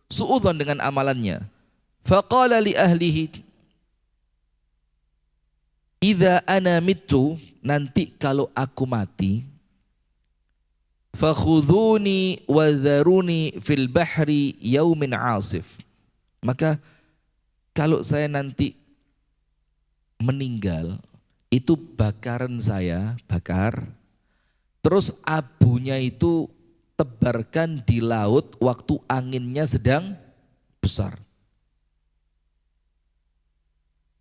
suudzon dengan amalannya. Faqala li ahlihi, idza ana mittu, nanti kalau aku mati, fakhudhuni wa dharuni fil bahri yaumin asif. Maka kalau saya nanti meninggal, itu bakaran saya, bakar, terus abunya itu tebarkan di laut waktu anginnya sedang besar.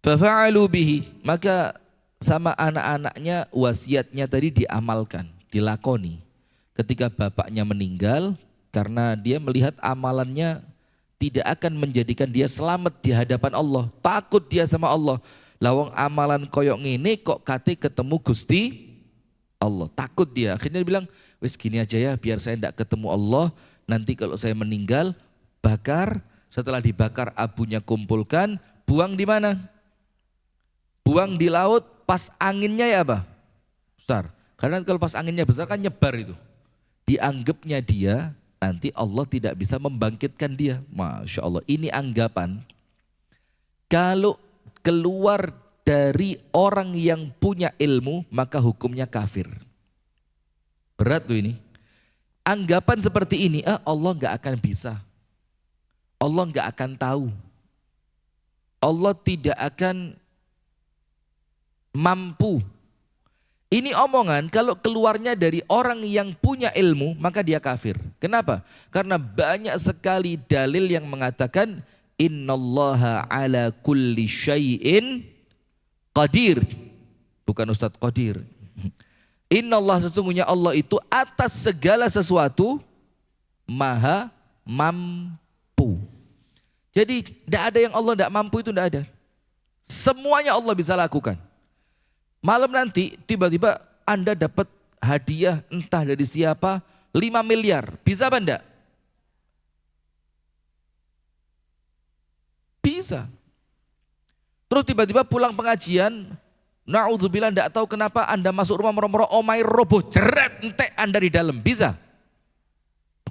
Fafa'alu bihi, maka sama anak-anaknya wasiatnya tadi diamalkan, dilakoni. Ketika bapaknya meninggal, karena dia melihat amalannya tidak akan menjadikan dia selamat di hadapan Allah. Takut dia sama Allah. Lawang amalan koyok ngene kok kate ketemu Gusti Allah. Takut dia. Akhirnya dia bilang, wis gini aja ya, biar saya tidak ketemu Allah. Nanti kalau saya meninggal, bakar. Setelah dibakar abunya kumpulkan, buang di mana? Buang di laut, pas anginnya ya apa? Besar. Karena kalau pas anginnya besar kan nyebar itu. Dianggapnya dia, nanti Allah tidak bisa membangkitkan dia. Masya Allah, ini anggapan. Kalau keluar dari orang yang punya ilmu, maka hukumnya kafir. Berat tuh ini. Anggapan seperti ini, Allah gak akan bisa. Allah gak akan tahu. Allah tidak akan mampu. Ini omongan kalau keluarnya dari orang yang punya ilmu, maka dia kafir. Kenapa? Karena banyak sekali dalil yang mengatakan innallaha ala kulli syai'in qadir. Bukan Ustadz Qadir. Innallah, sesungguhnya Allah itu atas segala sesuatu maha mampu. Jadi tidak ada yang Allah tidak mampu, itu tidak ada. Semuanya Allah bisa lakukan. Malam nanti tiba-tiba Anda dapat hadiah entah dari siapa 5 miliar. Bisa apa enggak? Bisa. Terus tiba-tiba pulang pengajian, na'udzubillah, enggak tahu kenapa Anda masuk rumah moro-moro omai roboh, jeret entek Anda di dalam. Bisa.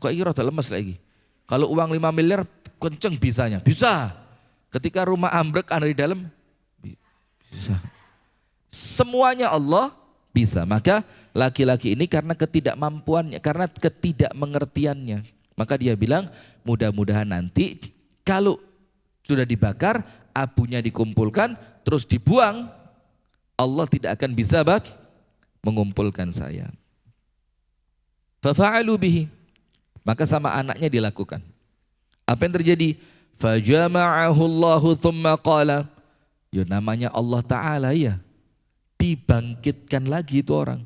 Kok ini rada lemes lagi. Kalau uang 5 miliar kenceng bisanya. Bisa. Ketika rumah ambrek Anda di dalam, bisa. Semuanya Allah bisa. Maka laki-laki ini karena ketidakmampuannya, karena ketidakmengertiannya, maka dia bilang mudah-mudahan nanti kalau sudah dibakar, abunya dikumpulkan, terus dibuang, Allah tidak akan bisa mengumpulkan saya. Fafa'alu bihi, maka sama anaknya dilakukan. Apa yang terjadi? Fajama'ahu Allahu thumma qala, ya namanya Allah Ta'ala ya, dibangkitkan lagi itu orang.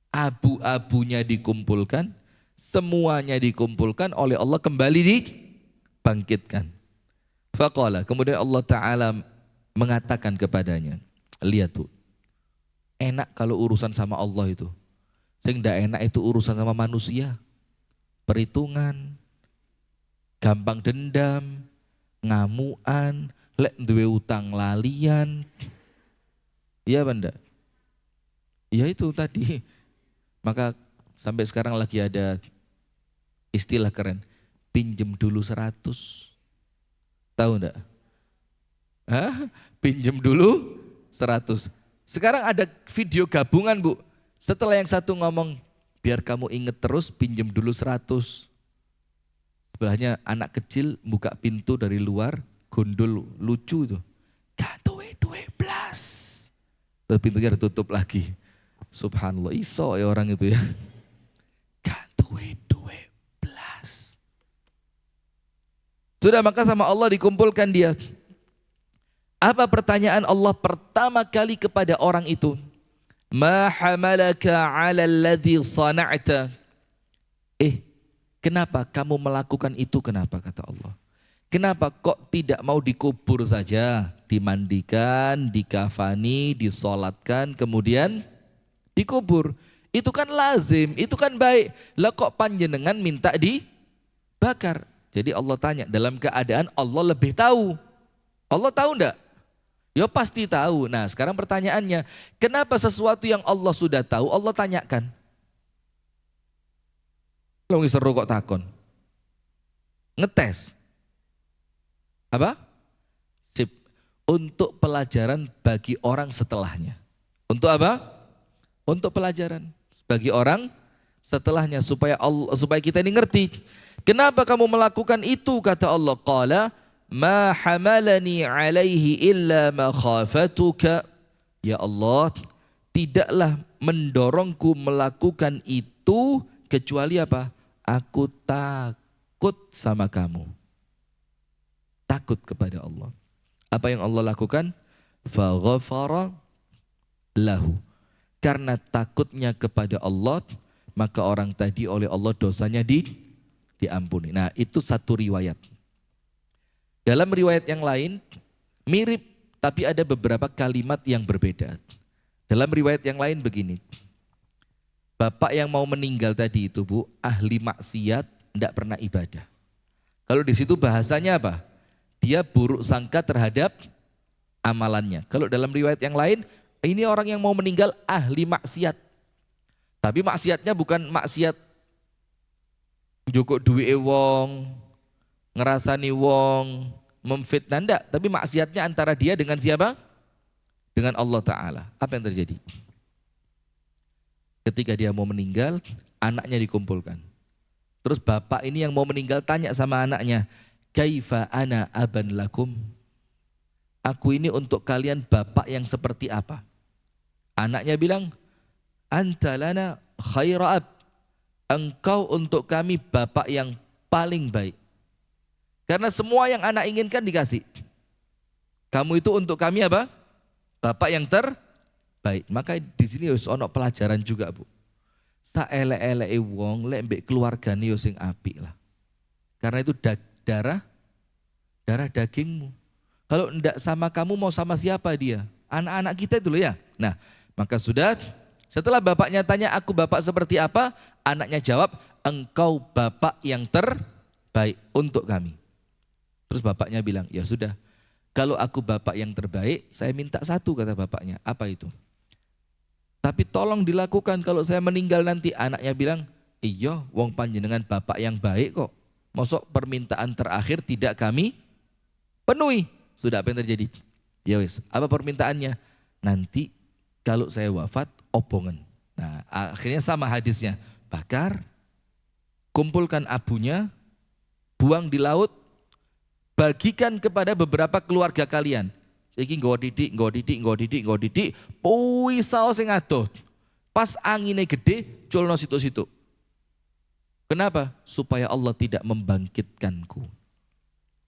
Abu-abunya dikumpulkan, semuanya dikumpulkan oleh Allah, kembali dibangkitkan. Faqala, kemudian Allah Ta'ala mengatakan kepadanya, lihat Bu, enak kalau urusan sama Allah itu. Sehingga enak itu urusan sama manusia. Perhitungan, gampang dendam, ngamuan, lek duwe utang lalian. Iya benda. Ya itu tadi. Maka sampai sekarang lagi ada istilah keren. Pinjem dulu 100. Tahu enggak? Pinjem dulu 100. Sekarang ada video gabungan Bu. Setelah yang satu ngomong, biar kamu inget terus, pinjem dulu 100. Sebelahnya anak kecil buka pintu dari luar, gondol lucu tuh. Gak duwe blas. Terus pintunya ditutup lagi. Subhanallah, iso ya orang itu ya. Gak duwe blas. Sudah, maka sama Allah dikumpulkan dia. Apa pertanyaan Allah pertama kali kepada orang itu? Ma hamalaka 'ala alladhi sana'ta? Kenapa kamu melakukan itu? Kenapa, kata Allah? Kenapa kok tidak mau dikubur saja? Dimandikan, dikafani, disolatkan, kemudian dikubur. Itu kan lazim, itu kan baik. Lah kok panjenengan minta dibakar? Jadi Allah tanya, dalam keadaan Allah lebih tahu. Allah tahu enggak? Ya pasti tahu. Nah sekarang pertanyaannya, kenapa sesuatu yang Allah sudah tahu Allah tanyakan? Kalau seru kok takon. Ngetes. Apa? Sip. Untuk pelajaran bagi orang setelahnya. Untuk apa? Untuk pelajaran bagi orang setelahnya supaya kita ini ngerti. Kenapa kamu melakukan itu? Kata Allah, qala ma hamalani alaihi illa makhafatuka. Ya Allah, tidaklah mendorongku melakukan itu kecuali apa? Aku takut sama kamu. Takut kepada Allah. Apa yang Allah lakukan? Faghafara lahu. Karena takutnya kepada Allah, maka orang tadi oleh Allah dosanya diampuni. Nah, itu satu riwayat. Dalam riwayat yang lain mirip, tapi ada beberapa kalimat yang berbeda. Dalam riwayat yang lain begini. Bapak yang mau meninggal tadi itu, Bu, ahli maksiat, tidak pernah ibadah. Kalau di situ bahasanya apa? Dia buruk sangka terhadap amalannya. Kalau dalam riwayat yang lain, ini orang yang mau meninggal ahli maksiat. Tapi maksiatnya bukan maksiat njukuk duwe wong, ngerasani wong, memfitnah, enggak. Tapi maksiatnya antara dia dengan siapa? Dengan Allah Ta'ala. Apa yang terjadi? Ketika dia mau meninggal, anaknya dikumpulkan. Terus bapak ini yang mau meninggal tanya sama anaknya, kaifa ana aban lakum? Aku ini untuk kalian bapak yang seperti apa? Anaknya bilang, anta lana khaira ab. Engkau untuk kami bapak yang paling baik. Karena semua yang anak inginkan dikasih. Kamu itu untuk kami apa? Bapak yang terbaik. Maka di sini harus ono pelajaran juga, Bu. Saelek-eleke wong lek mbek keluargane yo sing apik lah. Karena itu darah dagingmu. Kalau enggak sama kamu mau sama siapa dia? Anak-anak kita itu loh ya. Nah, maka sudah setelah bapaknya tanya aku bapak seperti apa? Anaknya jawab, engkau bapak yang terbaik untuk kami. Terus bapaknya bilang, ya sudah. Kalau aku bapak yang terbaik, saya minta satu, kata bapaknya. Apa itu? Tapi tolong dilakukan kalau saya meninggal nanti. Anaknya bilang, iya wong panjenengan bapak yang baik kok. Mosok permintaan terakhir tidak kami penuhi. Sudah, apa yang terjadi? Ya wis, apa permintaannya? Nanti kalau saya wafat, obongan. Nah, akhirnya sama hadisnya. Bakar, kumpulkan abunya, buang di laut, bagikan kepada beberapa keluarga kalian. Iki nggo didik, pisau sing adoh. Pas angine gede, culno situ-situ. Kenapa? Supaya Allah tidak membangkitkanku.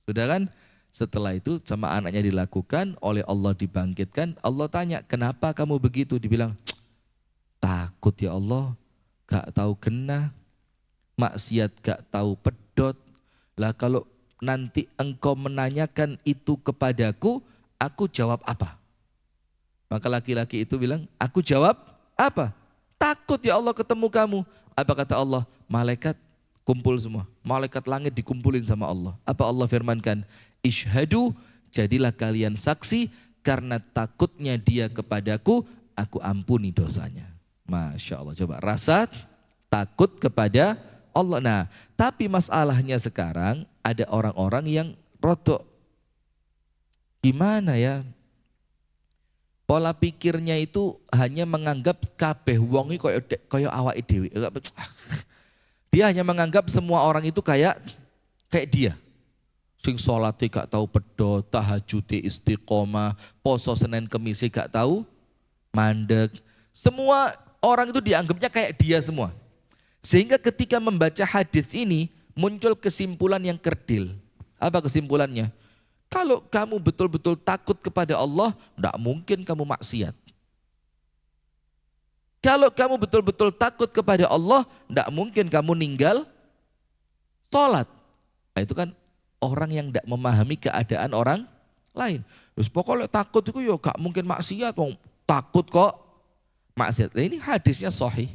Sudah kan? Setelah itu sama anaknya dilakukan, oleh Allah dibangkitkan. Allah tanya, kenapa kamu begitu? Dibilang, takut ya Allah, gak tahu genah, maksiat gak tahu pedot. Lah kalau nanti engkau menanyakan itu kepadaku, aku jawab apa? Maka laki-laki itu bilang, aku jawab apa? Takut ya Allah ketemu kamu. Apa kata Allah? Malaikat kumpul semua. Malaikat langit dikumpulin sama Allah. Apa Allah firmankan? Ishhadu, jadilah kalian saksi karena takutnya dia kepadaku, aku ampuni dosanya. Masya Allah, coba rasa takut kepada Allah. Nah, tapi masalahnya sekarang ada orang-orang yang rotok. Gimana ya? Pola pikirnya itu hanya menganggap kabeh wong iki kaya awake dhewe. Dia hanya menganggap semua orang itu kayak dia. Sing salate gak tahu pedot, tahajud istiqomah, poso Senin Kemis gak tahu mandek. Semua orang itu dianggapnya kayak dia semua. Sehingga ketika membaca hadis ini muncul kesimpulan yang kerdil. Apa kesimpulannya? Kalau kamu betul-betul takut kepada Allah, tidak mungkin kamu maksiat. Kalau kamu betul-betul takut kepada Allah, tidak mungkin kamu ninggal sholat. Nah, itu kan orang yang tidak memahami keadaan orang lain. Terus pokoknya takut itu ya gak mungkin maksiat, takut kok maksiat. Nah, ini hadisnya sahih.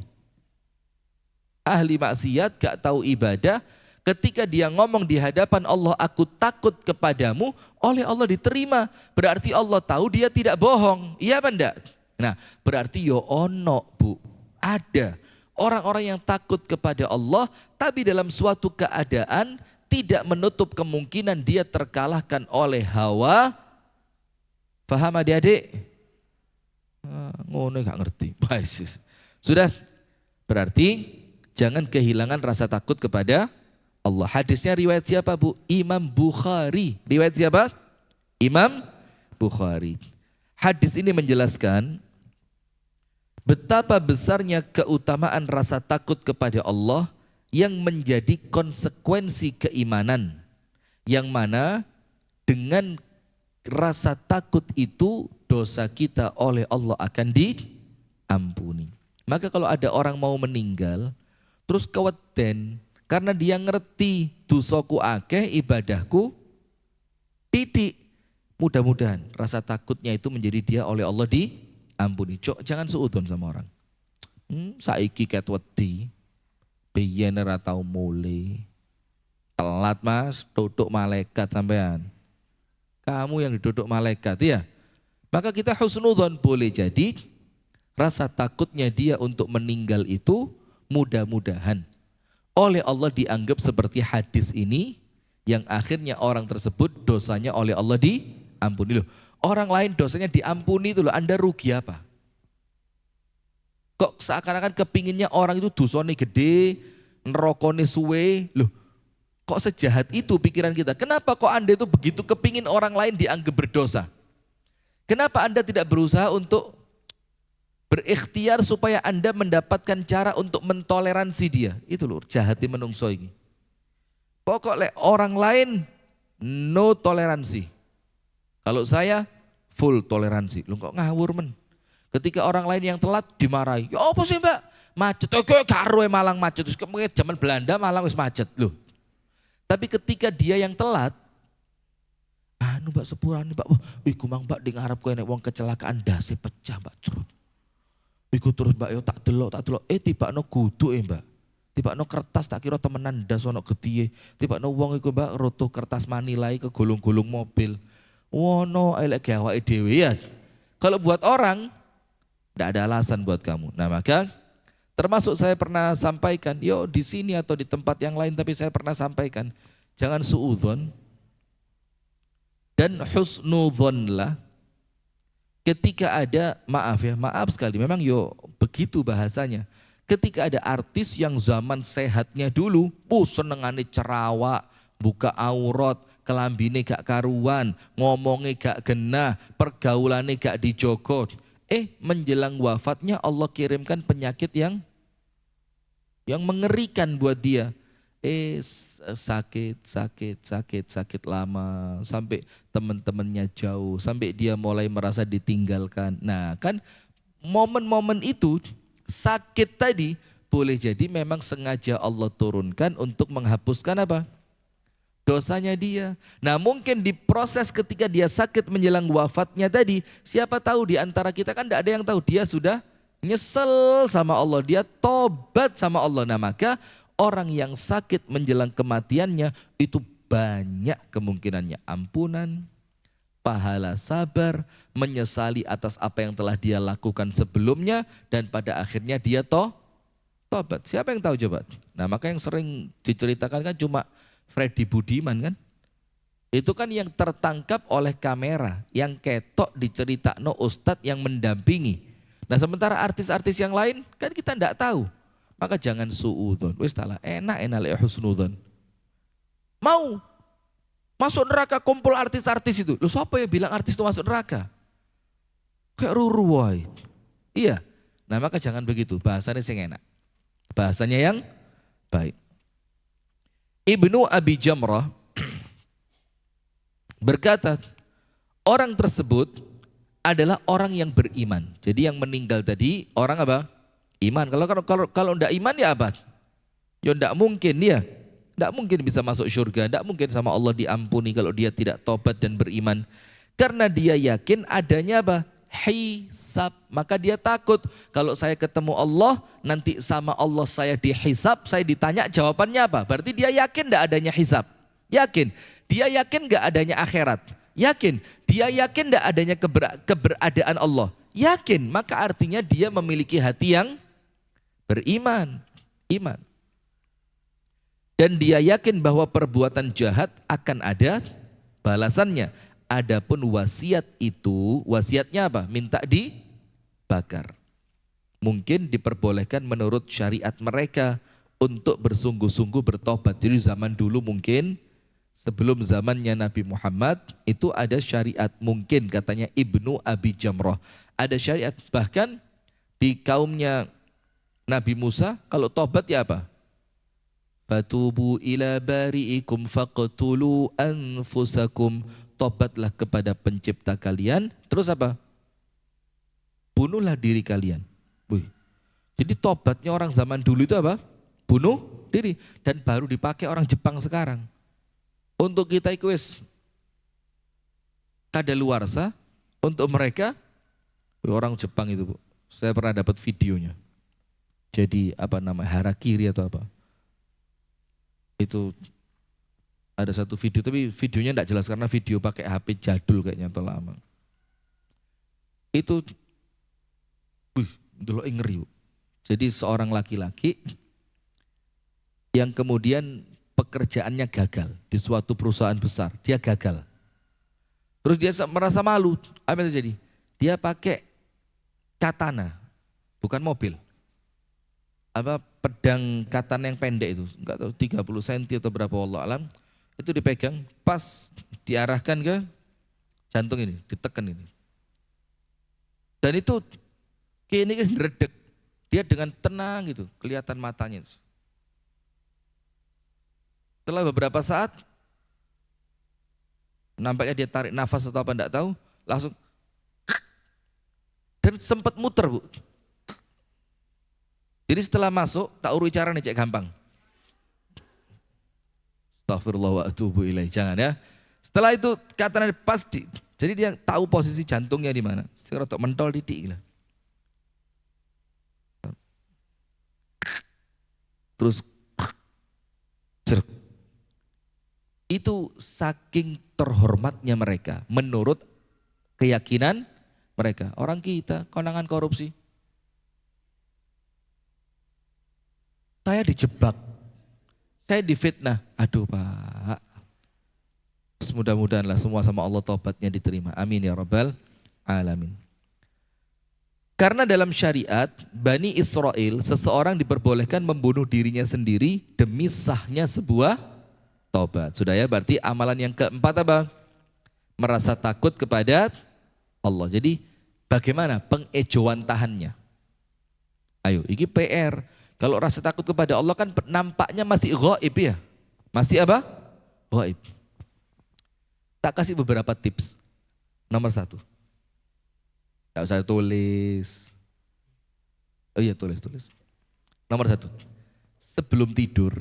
Ahli maksiat gak tahu ibadah, ketika dia ngomong di hadapan Allah, aku takut kepadamu, oleh Allah diterima. Berarti Allah tahu dia tidak bohong. Iya apa enggak? Nah, berarti yo ono, Bu. Ada orang-orang yang takut kepada Allah, tapi dalam suatu keadaan tidak menutup kemungkinan dia terkalahkan oleh hawa. Faham adik-adik? Ngono gak ngerti. Baik. Sudah, berarti jangan kehilangan rasa takut kepada Allah. Hadisnya riwayat siapa Bu? Imam Bukhari. Riwayat siapa? Imam Bukhari. Hadis ini menjelaskan betapa besarnya keutamaan rasa takut kepada Allah yang menjadi konsekuensi keimanan. Yang mana dengan rasa takut itu dosa kita oleh Allah akan diampuni. Maka kalau ada orang mau meninggal, terus keweden karena dia ngerti dosaku akeh ibadahku titik. Mudah-mudahan rasa takutnya itu menjadi dia oleh Allah diampuni. Jangan suudzon sama orang. Saiki ket wedi, biyen ora tau mule. Telat Mas, duduk malaikat sampean. Kamu yang diduduk malaikat ya. Maka kita husnudzon, boleh jadi rasa takutnya dia untuk meninggal itu mudah-mudahan oleh Allah dianggap seperti hadis ini yang akhirnya orang tersebut dosanya oleh Allah diampuni. Loh, orang lain dosanya diampuni itu loh, Anda rugi apa? Kok seakan-akan kepinginnya orang itu dosanya gede, nerokone suwe, loh kok sejahat itu pikiran kita? Kenapa kok Anda itu begitu kepingin orang lain dianggap berdosa? Kenapa Anda tidak berusaha untuk berikhtiar supaya Anda mendapatkan cara untuk mentoleransi dia? Itu loh, jahati menungso ini. Pokoknya orang lain no toleransi. Kalau saya full toleransi. Lu kok ngawur men? Ketika orang lain yang telat dimarahi. Ya apa sih Mbak? Macet. Oke, karo Malang macet. Terus kemudian zaman Belanda Malang wis macet loh. Tapi ketika dia yang telat, anu Mbak sepurane Mbak. Iku mang Mbak di ngarep kowe nek wong kecelakaan dase pecah Mbak cerut. Iku terus Mbak yo tak delok. Tibakno gudu Mbak. Tibakno kertas tak kira temenan ndas ono getihe. Tibakno wong iku Mbak roto kertas manilai ke gulung-gulung mobil. Wono elek awake dhewe ya. Kalau buat orang tidak ada alasan buat kamu. Nah maka termasuk saya pernah sampaikan, yo di sini atau di tempat yang lain, tapi saya pernah sampaikan, jangan suudzon dan husnudzonlah ketika ada maaf sekali, memang yo begitu bahasanya. Ketika ada artis yang zaman sehatnya dulu, senengane cerawak, buka aurat, kelambine gak karuan, ngomongnya gak genah, pergaulane gak dijogo. Menjelang wafatnya Allah kirimkan penyakit yang mengerikan buat dia. Sakit lama, sampai teman-temannya jauh, sampai dia mulai merasa ditinggalkan. Nah kan momen-momen itu, sakit tadi boleh jadi memang sengaja Allah turunkan untuk menghapuskan apa? Dosanya dia. Nah mungkin di proses ketika dia sakit menjelang wafatnya tadi, siapa tahu di antara kita kan tidak ada yang tahu, dia sudah nyesel sama Allah, dia tobat sama Allah. Nah maka orang yang sakit menjelang kematiannya itu banyak kemungkinannya ampunan, pahala sabar, menyesali atas apa yang telah dia lakukan sebelumnya, dan pada akhirnya dia tobat. Siapa yang tahu coba? Nah maka yang sering diceritakan kan cuma Freddy Budiman kan, itu kan yang tertangkap oleh kamera, yang ketok diceritakno ustadz yang mendampingi. Nah sementara artis-artis yang lain kan kita tidak tahu. Maka jangan suudzon. Wis talah enak lek husnudzon. Mau masuk neraka kumpul artis-artis itu. Loh siapa yang bilang artis itu masuk neraka? Kayak Ruru woy. Iya. Nah maka jangan begitu, bahasanya sing enak. Bahasanya yang baik. Ibnu Abi Jamrah berkata, orang tersebut adalah orang yang beriman. Jadi yang meninggal tadi orang apa? Iman. Kalau enggak iman ya apa? Ya enggak mungkin dia. Enggak mungkin bisa masuk surga, enggak mungkin sama Allah diampuni kalau dia tidak tobat dan beriman. Karena dia yakin adanya apa? Hisab. Maka dia takut kalau saya ketemu Allah, nanti sama Allah saya dihisab, saya ditanya jawabannya apa? Berarti dia yakin enggak adanya hisab? Yakin. Dia yakin enggak adanya akhirat? Yakin. Dia yakin enggak adanya keberadaan Allah? Yakin. Maka artinya dia memiliki hati yang beriman. Iman. Dan dia yakin bahwa perbuatan jahat akan ada balasannya. Adapun wasiat itu, wasiatnya apa? Minta dibakar. Mungkin diperbolehkan menurut syariat mereka untuk bersungguh-sungguh bertobat. Jadi zaman dulu mungkin sebelum zamannya Nabi Muhammad itu ada syariat, mungkin katanya Ibnu Abi Jamrah. Ada syariat, bahkan di kaumnya Nabi Musa kalau tobat ya apa? Fatubu ila bari'ikum faqtulu anfusakum. Tobatlah kepada pencipta kalian. Terus apa? Bunuhlah diri kalian. Wih. Jadi tobatnya orang zaman dulu itu apa? Bunuh diri. Dan baru dipakai orang Jepang sekarang. Untuk kita wis kadaluarsa, untuk mereka orang Jepang itu, Bu. Saya pernah dapat videonya. Jadi apa namanya? Harakiri atau apa? Itu ada satu video, tapi videonya tidak jelas karena video pakai HP jadul kayaknya atau lama. Itu dulu ngeri, Bu. Jadi seorang laki-laki yang kemudian pekerjaannya gagal di suatu perusahaan besar, dia gagal. Terus dia merasa malu. Apa yang terjadi? Dia pakai katana, bukan mobil. Apa pedang katana yang pendek itu, enggak tahu 30 cm atau berapa, wallah alam. Itu dipegang, pas diarahkan ke jantung ini, ditekan ini. Dan itu kayak ini kan redek. Dia dengan tenang gitu, kelihatan matanya itu. Setelah beberapa saat, nampaknya dia tarik nafas atau apa enggak tahu, langsung dan sempat muter, Bu. Jadi setelah masuk, tak urui caranya cek gampang. Astagfirullah wa atubu ilaih, jangan ya. Setelah itu katanya pasti, jadi dia tahu posisi jantungnya di mana. Sekarang untuk mentol titik lah. Terus itu saking terhormatnya mereka menurut keyakinan mereka. Orang kita konangan korupsi. Saya dijebak, saya difitnah. Aduh Pak, mudah-mudahanlah semua sama Allah tobatnya diterima. Amin ya rabbal alamin. Karena dalam syariat Bani Israel, seseorang diperbolehkan membunuh dirinya sendiri demi sahnya sebuah tobat. Sudah ya, berarti amalan yang keempat apa? Merasa takut kepada Allah. Jadi bagaimana pengejawantahannya? Ayo, ini PR. Kalau rasa takut kepada Allah kan nampaknya masih ghaib ya. Masih apa? Ghaib. Tak kasih beberapa tips. Nomor 1. Gak usah tulis. Oh iya, tulis. Nomor 1. Sebelum tidur,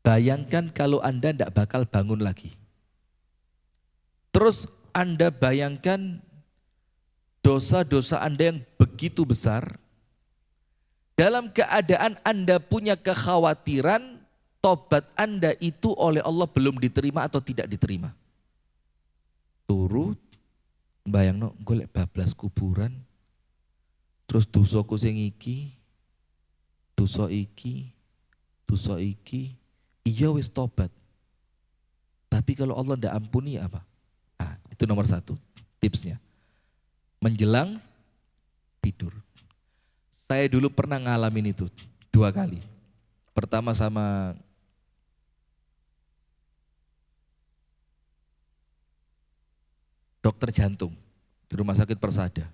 bayangkan kalau Anda tidak bakal bangun lagi. Terus Anda bayangkan dosa-dosa Anda yang begitu besar. Dalam keadaan Anda punya kekhawatiran tobat Anda itu oleh Allah belum diterima atau tidak diterima. Turut bayangno golek bablas kuburan. Terus dosaku sing iki, dosa iki, iya wis tobat. Tapi kalau Allah ndak ampuni apa? Itu nomor 1 tipsnya. Menjelang tidur. Saya dulu pernah ngalamin itu 2 kali. Pertama sama dokter jantung di Rumah Sakit Persada.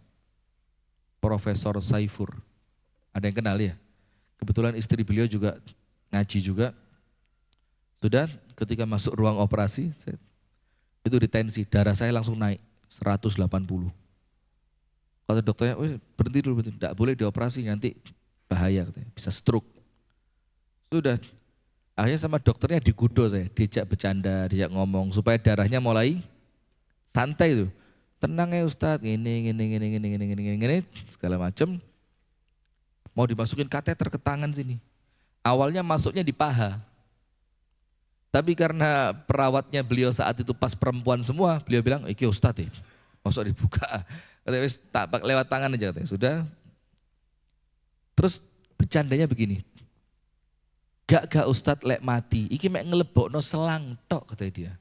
Profesor Saifur. Ada yang kenal ya? Kebetulan istri beliau juga ngaji juga. Sudah ketika masuk ruang operasi, itu ditensi, darah saya langsung naik 180. Kata dokternya, berhenti dulu, tidak boleh dioperasi, nanti bahaya, katanya, bisa stroke. Sudah, akhirnya sama dokternya digudo saya, diajak bercanda, diajak ngomong, supaya darahnya mulai santai tuh. Tenang ya Ustadz, gini, segala macam. Mau dimasukin kateter ke tangan sini. Awalnya masuknya di paha. Tapi karena perawatnya beliau saat itu pas perempuan semua, beliau bilang, iki Ustadz ya, masuk dibuka. Katanya wis tak lewat tangan aja katanya. Sudah. Terus bercandanya begini. Gak Ustadz lek mati, iki mek ngelebokno selang tok kata dia.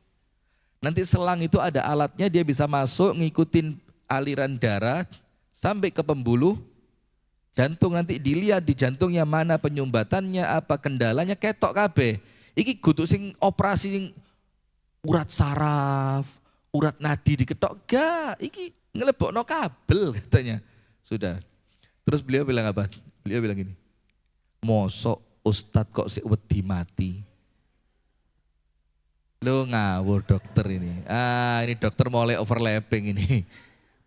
Nanti selang itu ada alatnya, dia bisa masuk ngikutin aliran darah sampai ke pembuluh jantung, nanti dilihat di jantungnya mana penyumbatannya, apa kendalanya, ketok kabeh. Iki kudu sing operasi sing urat saraf, urat nadi diketok, gak, iki ngelebokno kabel katanya. Sudah. Terus beliau bilang apa? Beliau bilang gini, mosok Ustadz kok si wedi mati. Lo ngawur dokter ini. Ini dokter mulai overlapping ini.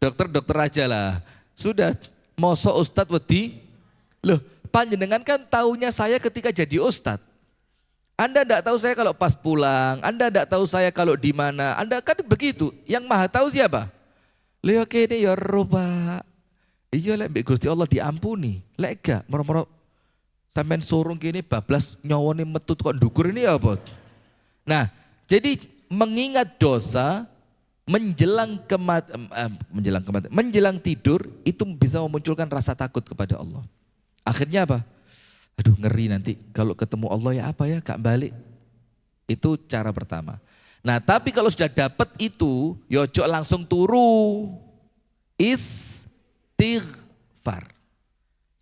Dokter aja lah. Sudah, mosok Ustadz wedi. Loh, panjenengan kan taunya saya ketika jadi Ustadz. Anda enggak tahu saya kalau pas pulang, Anda enggak tahu saya kalau di mana. Anda kan begitu. Yang maha tahu siapa? Lho kene ya roba. Iya lek mbek Gusti Allah diampuni. Lek gak moro-moro sampean surung kene bablas nyawane metu kok ndukur ini ya apa? Nah, jadi mengingat dosa menjelang tidur itu bisa memunculkan rasa takut kepada Allah. Akhirnya apa? Aduh ngeri nanti kalau ketemu Allah ya apa ya, gak balik. Itu cara pertama. Nah tapi kalau sudah dapat itu, yojok langsung turu. Istighfar.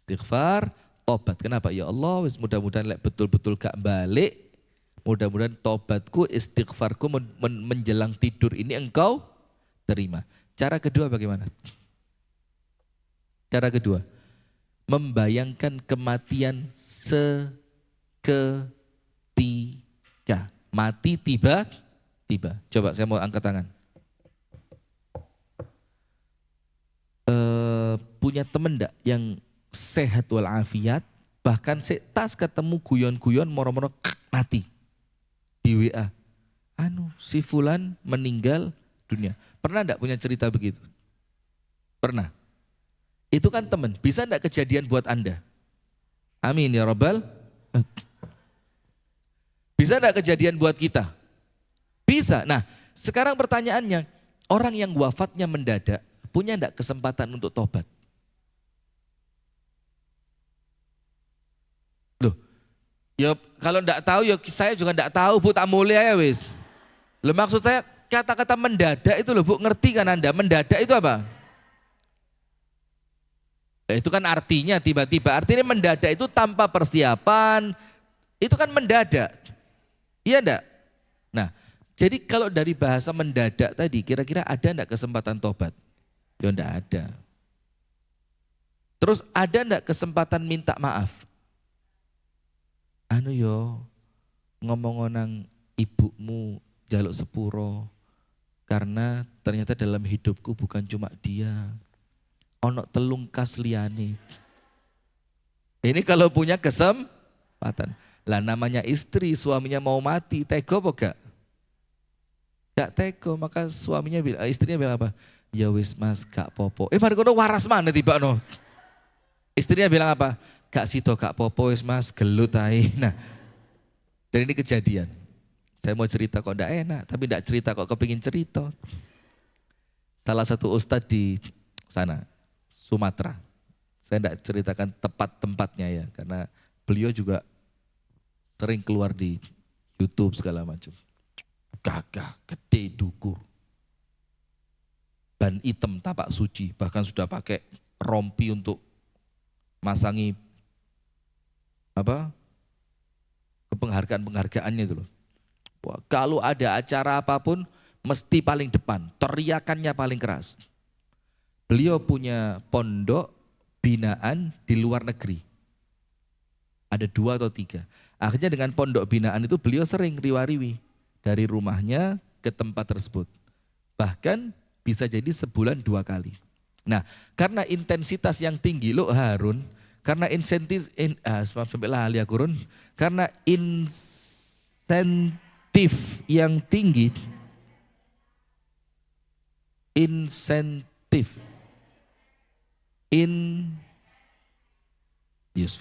Istighfar, tobat. Kenapa? Ya Allah, mudah-mudahan betul-betul gak balik. Mudah-mudahan tobatku, istighfarku menjelang tidur ini engkau terima. Cara kedua bagaimana? Cara kedua, membayangkan kematian seketika. Mati tiba-tiba. Coba saya mau angkat tangan. Punya temen enggak yang sehat walafiat, bahkan tas ketemu guyon-guyon moro-moro mati. Di WA, si fulan meninggal dunia. Pernah enggak punya cerita begitu? Pernah. Itu kan teman, bisa enggak kejadian buat Anda? Amin ya Rabbal. Bisa enggak kejadian buat kita? Bisa. Nah, sekarang pertanyaannya, orang yang wafatnya mendadak, punya enggak kesempatan untuk tobat? Ya kalau enggak tahu ya saya juga enggak tahu Bu, tak mulia ya wis. Loh maksud saya kata-kata mendadak itu loh Bu, ngerti kan Anda? Mendadak itu apa? Itu kan artinya tiba-tiba. Artinya mendadak itu tanpa persiapan. Itu kan mendadak. Iya enggak? Nah, jadi kalau dari bahasa mendadak tadi kira-kira ada enggak kesempatan tobat? Ya enggak ada. Terus ada enggak kesempatan minta maaf? Ngomong nang ibumu jaluk sepuro karena ternyata dalam hidupku bukan cuma dia, ono telung kas liyane. Ini kalau punya kesempatan. Lah namanya istri, suaminya mau mati, tego apa gak? Gak tego, maka istrinya bilang apa? Ya wis mas, gak popo. Mari kono waras mana tiba no. Istrinya bilang apa? Gak sito gak popo wis mas, gelut ae. Nah, dan ini kejadian. Saya mau cerita kok enggak enak, tapi enggak cerita kok kepingin cerita. Salah satu ustadz di sana, Sumatera. Saya enggak ceritakan tempat-tempatnya ya, karena beliau juga sering keluar di YouTube segala macam. Gagah, gede, dukur. Ban hitam tapak suci, bahkan sudah pakai rompi untuk masangi penghargaan-penghargaannya itu loh. Wah, kalau ada acara apapun mesti paling depan, teriakannya paling keras. Beliau punya pondok binaan di luar negeri. Ada 2 atau 3. Akhirnya dengan pondok binaan itu beliau sering riwa-riwi dari rumahnya ke tempat tersebut. Bahkan bisa jadi sebulan 2 kali. Nah, karena intensitas yang tinggi loh Harun, karena karena insentif yang tinggi,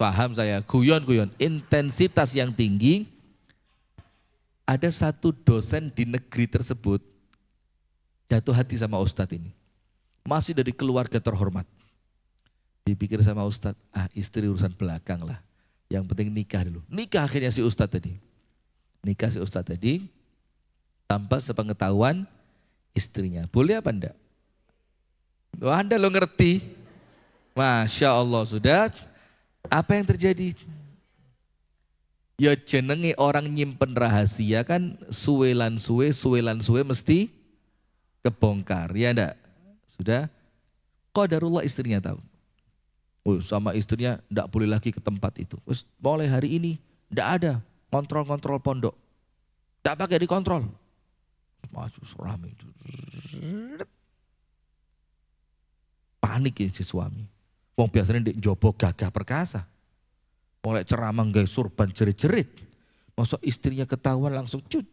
paham saya, guyon, intensitas yang tinggi. Ada satu dosen di negeri tersebut jatuh hati sama Ustadz ini. Masih dari keluarga terhormat. Dipikir sama Ustadz, istri urusan belakang lah. Yang penting nikah dulu. Nikah akhirnya si Ustadz tadi. Nikah si Ustadz tadi tanpa sepengetahuan istrinya. Boleh apa enggak? Wah, Anda lo ngerti. Masya Allah sudah. Apa yang terjadi? Ya jenenge orang nyimpen rahasia kan suwelan suwe mesti kebongkar. Ya enggak? Sudah. Qadarullah istrinya tahu. Oh, sama istrinya enggak boleh lagi ke tempat itu. Terus mulai hari ini enggak ada kontrol pondok. Enggak pakai dikontrol. Masuk rame itu. Panik ya si suami. Wong biasanya di jopo gagah perkasa. Mulai ceramah gaya surban jerit-jerit. Masuk istrinya ketahuan langsung cut.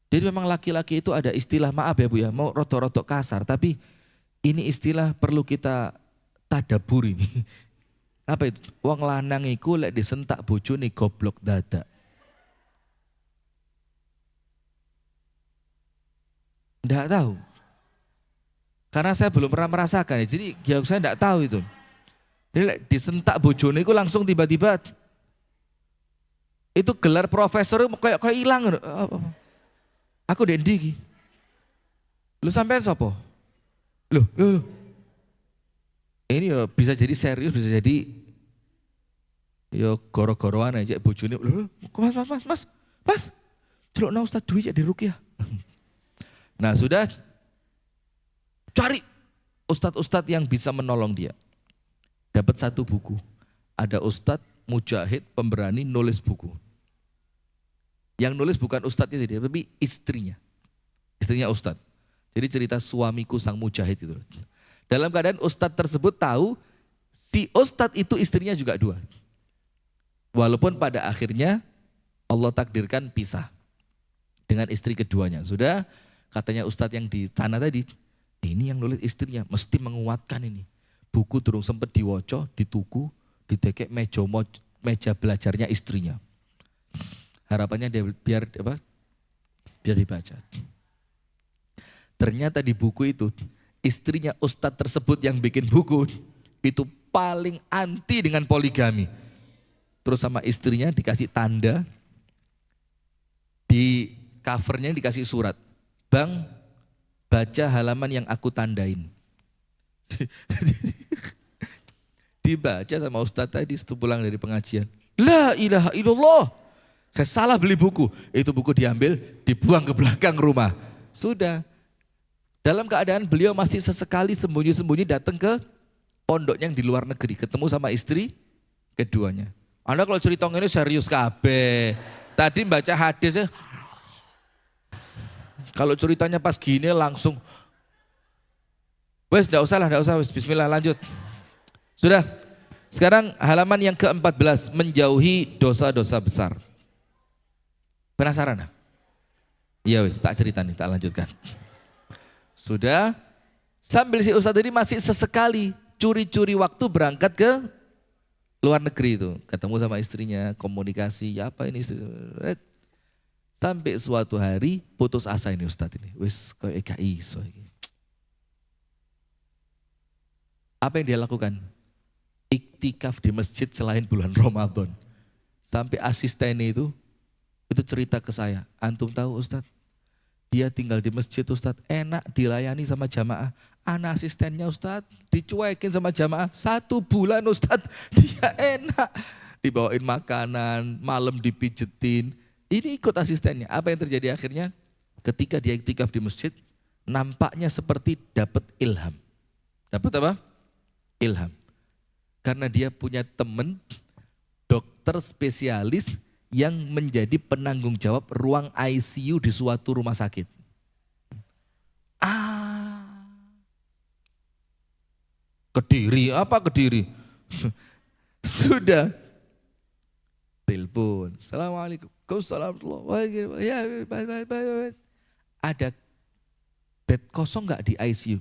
Jadi memang laki-laki itu ada istilah, maaf ya Bu ya, mau rotok-rotok kasar. Tapi ini istilah perlu kita tadaburi nih. Apa itu? Wong lanang iku lek disentak bojone goblok dadak. Enggak tahu. Karena saya belum pernah merasakan ya. Jadi ya saya enggak tahu itu. Jadi disentak bojone itu langsung tiba-tiba itu gelar profesor kayak hilang. Aku dendi. Lu sampean sapa? Loh. Ini ya bisa jadi serius, bisa jadi ya goro-goroan aja bojone. Loh, Mas. Celokna Ustaz Dwi di Ruqyah. Nah, sudah cari ustadz-ustadz yang bisa menolong dia. Dapat satu buku. Ada ustadz mujahid pemberani nulis buku. Yang nulis bukan ustadznya dia, tapi istrinya. Istrinya ustadz. Jadi cerita suamiku sang mujahid itu. Dalam keadaan ustadz tersebut tahu si ustadz itu istrinya juga dua. Walaupun pada akhirnya Allah takdirkan pisah dengan istri keduanya. Sudah katanya ustadz yang di sana tadi, ini yang nulis istrinya mesti menguatkan ini. Buku durung sempat diwoco, dituku, ditekek meja belajarnya istrinya. Harapannya dia biar dibaca. Ternyata di buku itu istrinya ustadz tersebut yang bikin buku itu paling anti dengan poligami. Terus sama istrinya dikasih tanda, di covernya dikasih surat. Bang, baca halaman yang aku tandain. Dibaca sama ustadz tadi setelah pulang dari pengajian. La ilaha illallah. Saya salah beli buku. Itu buku diambil, dibuang ke belakang rumah. Sudah. Dalam keadaan beliau masih sesekali sembunyi-sembunyi datang ke pondok yang di luar negeri. Ketemu sama istri keduanya. Anda kalau cerita ini serius kabeh. Tadi baca hadisnya. Kalau ceritanya pas gini langsung. Wes, enggak usah, wes. Bismillah, lanjut. Sudah. Sekarang halaman yang ke-14, menjauhi dosa-dosa besar. Penasaran? Iya wes, tak cerita nih, tak lanjutkan. Sudah. Sambil si Ustadz ini masih sesekali curi-curi waktu berangkat ke luar negeri itu. Ketemu sama istrinya, komunikasi, ya apa ini istri. Sampai suatu hari putus asa ini Ustadz ini. Wes kayak iso ini. Apa yang dia lakukan? Iktikaf di masjid selain bulan Ramadan. Sampai asistennya itu cerita ke saya. Antum tahu Ustadz, dia tinggal di masjid Ustadz, enak dilayani sama jamaah. Anak asistennya Ustadz, dicuekin sama jamaah. 1 bulan Ustadz, dia enak. Dibawain makanan, malam dipijetin. Ini ikut asistennya. Apa yang terjadi akhirnya? Ketika dia iktikaf di masjid, nampaknya seperti dapat ilham. Dapat apa? Ilham. Karena dia punya teman dokter spesialis yang menjadi penanggung jawab ruang ICU di suatu rumah sakit. Kediri, apa Kediri? Sudah. Telepon. Assalamualaikum. Ya, bye. Ada bed kosong nggak di ICU?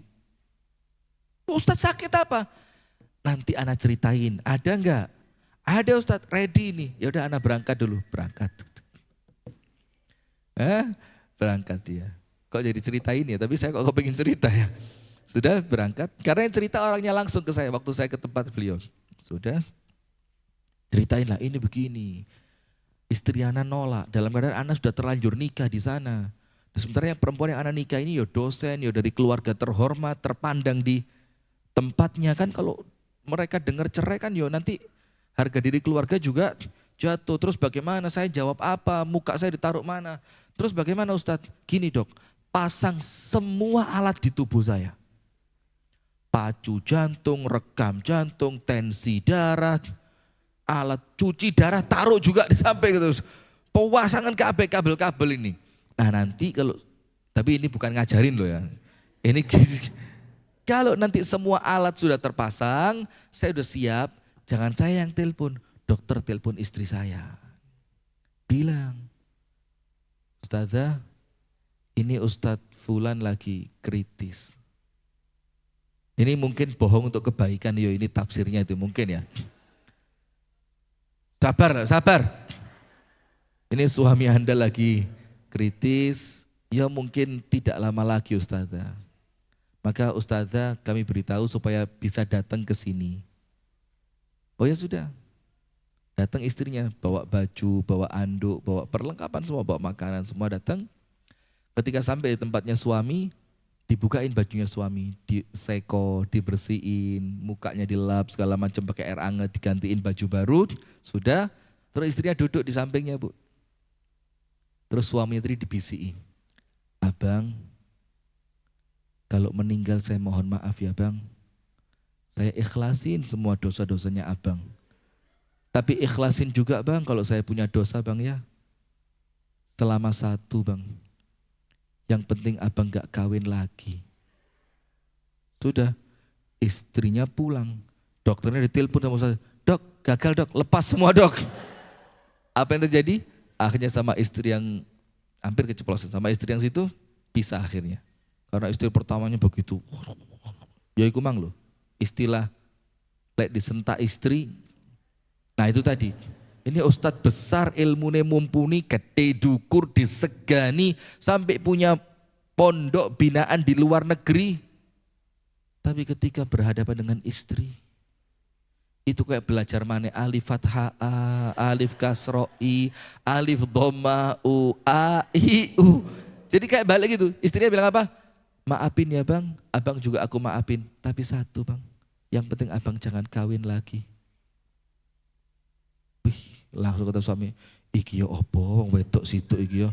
Ustadz sakit apa? Nanti anak ceritain. Ada enggak? Ada Ustadz, ready nih. Ya udah anak berangkat dulu. Berangkat. Berangkat dia. Kok jadi ceritain ya? Tapi saya kok pengen cerita ya. Sudah berangkat. Karena yang cerita orangnya langsung ke saya waktu saya ke tempat beliau. Sudah. Ceritain lah ini begini. Istri Ana nolak, dalam keadaan Ana sudah terlanjur nikah di sana. Nah, sementara yang perempuan yang Ana nikah ini ya dosen, ya dari keluarga terhormat, terpandang di tempatnya kan. Kalau mereka dengar cerai kan ya nanti harga diri keluarga juga jatuh. Terus bagaimana saya jawab apa, muka saya ditaruh mana. Terus bagaimana Ustadz? Gini dok, pasang semua alat di tubuh saya. Pacu jantung, rekam jantung, tensi darah, alat cuci darah taruh juga di samping gitu. Pemasangan kabel-kabel ini. Nah nanti kalau, tapi ini bukan ngajarin loh ya. Ini kalau nanti semua alat sudah terpasang, saya udah siap, jangan saya yang telepon, dokter telepon istri saya. Bilang, Ustazah, ini Ustadz Fulan lagi kritis. Ini mungkin bohong untuk kebaikan, yo ini tafsirnya itu mungkin ya. Sabar. Ini suami Anda lagi kritis, ya mungkin tidak lama lagi Ustazah. Maka Ustazah kami beritahu supaya bisa datang ke sini. Oh ya sudah, datang istrinya, bawa baju, bawa anduk, bawa perlengkapan semua, bawa makanan semua datang. Ketika sampai di tempatnya suami, dibukain bajunya suami, diseko, dibersihin, mukanya dilap segala macam pakai air hangat, digantiin baju baru, sudah. Terus istrinya duduk di sampingnya bu. Terus suaminya tadi dibisikin, abang, kalau meninggal saya mohon maaf ya bang, saya ikhlasin semua dosa-dosanya abang. Tapi ikhlasin juga bang kalau saya punya dosa bang ya. Selama satu bang, yang penting abang gak kawin lagi. Sudah, istrinya pulang. Dokternya ditelepon sama saya, dok gagal dok, lepas semua dok. Apa yang terjadi? Akhirnya sama istri yang hampir keceplosan, sama istri yang situ pisah akhirnya. Karena istri pertamanya begitu. Ya iku mang loh, istilah lek disentak istri. Nah itu tadi, ini ustadz besar ilmune mumpuni, gede dukur, disegani, sampai punya pondok binaan di luar negeri. Tapi ketika berhadapan dengan istri, itu kayak belajar mana alif fathah a, alif kasro i, alif dhamma u, a, i, u. Jadi kayak balik gitu, istrinya bilang apa? Maafin ya bang, abang juga aku maafin. Tapi satu bang, yang penting abang jangan kawin lagi. Wih, langsung kata suami, iki yo opo wong wedok situ iki yo.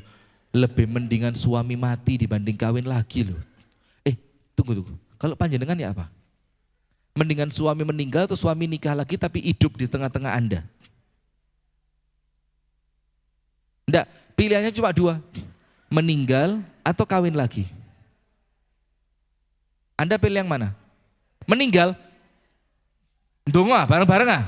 Lebih mendingan suami mati dibanding kawin lagi loh. Tunggu. Kalau panjenengan ya apa? Mendingan suami meninggal atau suami nikah lagi tapi hidup di tengah-tengah Anda? Enggak, pilihannya cuma dua. Meninggal atau kawin lagi. Anda pilih yang mana? Meninggal? Ndonga bareng-bareng ah?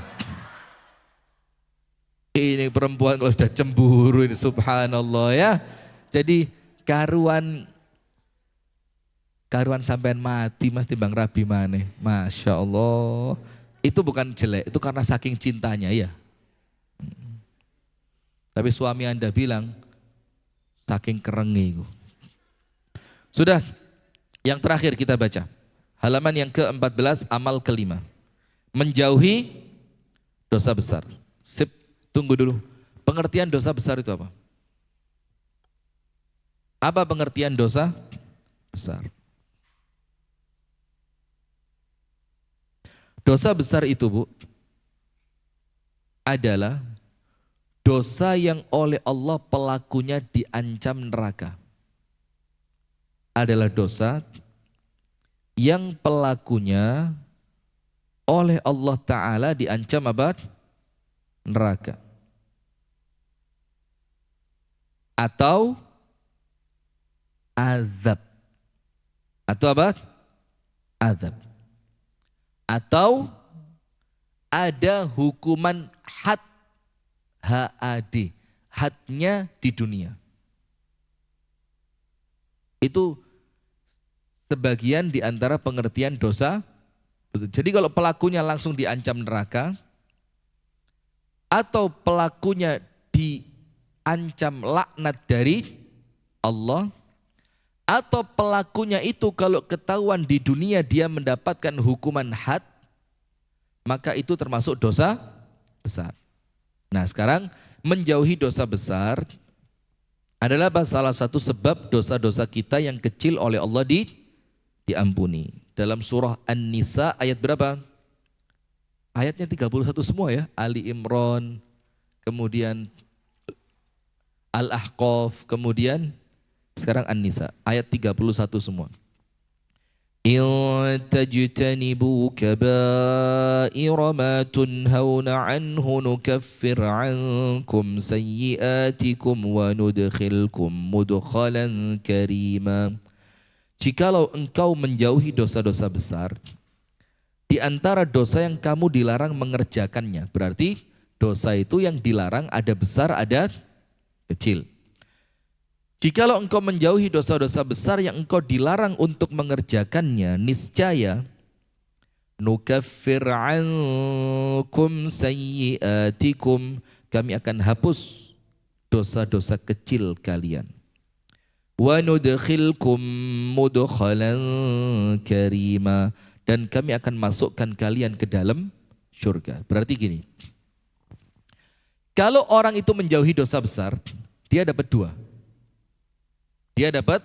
Ini perempuan kalau sudah cemburu ini subhanallah ya. Jadi karuan sampean mati mas timbang rabi maneh. Masya Allah. Itu bukan jelek, itu karena saking cintanya ya. Tapi suami Anda bilang saking kerengi. Sudah, yang terakhir kita baca. Halaman yang ke-14 amal kelima. Menjauhi dosa besar. Sip, tunggu dulu. Pengertian dosa besar itu apa? Apa pengertian dosa besar? Dosa besar itu bu, adalah dosa yang oleh Allah pelakunya diancam neraka. Adalah dosa yang pelakunya oleh Allah Ta'ala diancam apa? Neraka. Atau azab. Atau apa? Azab. Atau ada hukuman had, HAD, hadnya di dunia. Itu sebagian di antara pengertian dosa. Jadi kalau pelakunya langsung diancam neraka, atau pelakunya diancam laknat dari Allah, atau pelakunya itu kalau ketahuan di dunia dia mendapatkan hukuman had, maka itu termasuk dosa besar. Nah sekarang menjauhi dosa besar adalah salah satu sebab dosa-dosa kita yang kecil oleh Allah diampuni. Dalam surah An-Nisa ayat berapa? Ayatnya 31 semua ya. Ali Imran, kemudian Al-Ahqaf, kemudian sekarang An-Nisa. Ayat 31 semua. In tajtanibu kaba'ira ma tunhauna anhu nukaffir ankum sayyiatikum wa nudkhilkum mudkhalan karima. Jikalau engkau menjauhi dosa-dosa besar, di antara dosa yang kamu dilarang mengerjakannya, berarti dosa itu yang dilarang ada besar, ada kecil. Jikalau engkau menjauhi dosa-dosa besar yang engkau dilarang untuk mengerjakannya, niscaya nukaffir ankum sayyiatikum, kami akan hapus dosa-dosa kecil kalian. Wa nudkhilkum mudkhalan karima, dan kami akan masukkan kalian ke dalam surga. Berarti gini, kalau orang itu menjauhi dosa besar, dia dapat dua. Dia dapat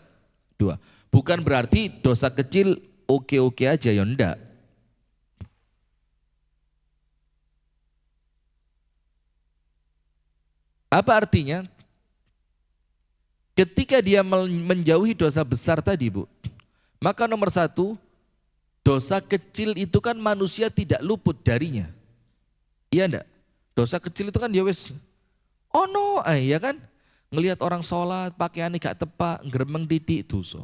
dua. Bukan berarti dosa kecil oke-oke aja, ya enggak. Apa artinya? Ketika dia menjauhi dosa besar tadi, Bu, maka nomor satu, dosa kecil itu kan manusia tidak luput darinya. Iya enggak? Dosa kecil itu kan dia wis ono, ya kan? Ngelihat orang sholat, pakaiannya gak tepat, ngeremeng titik, dosa.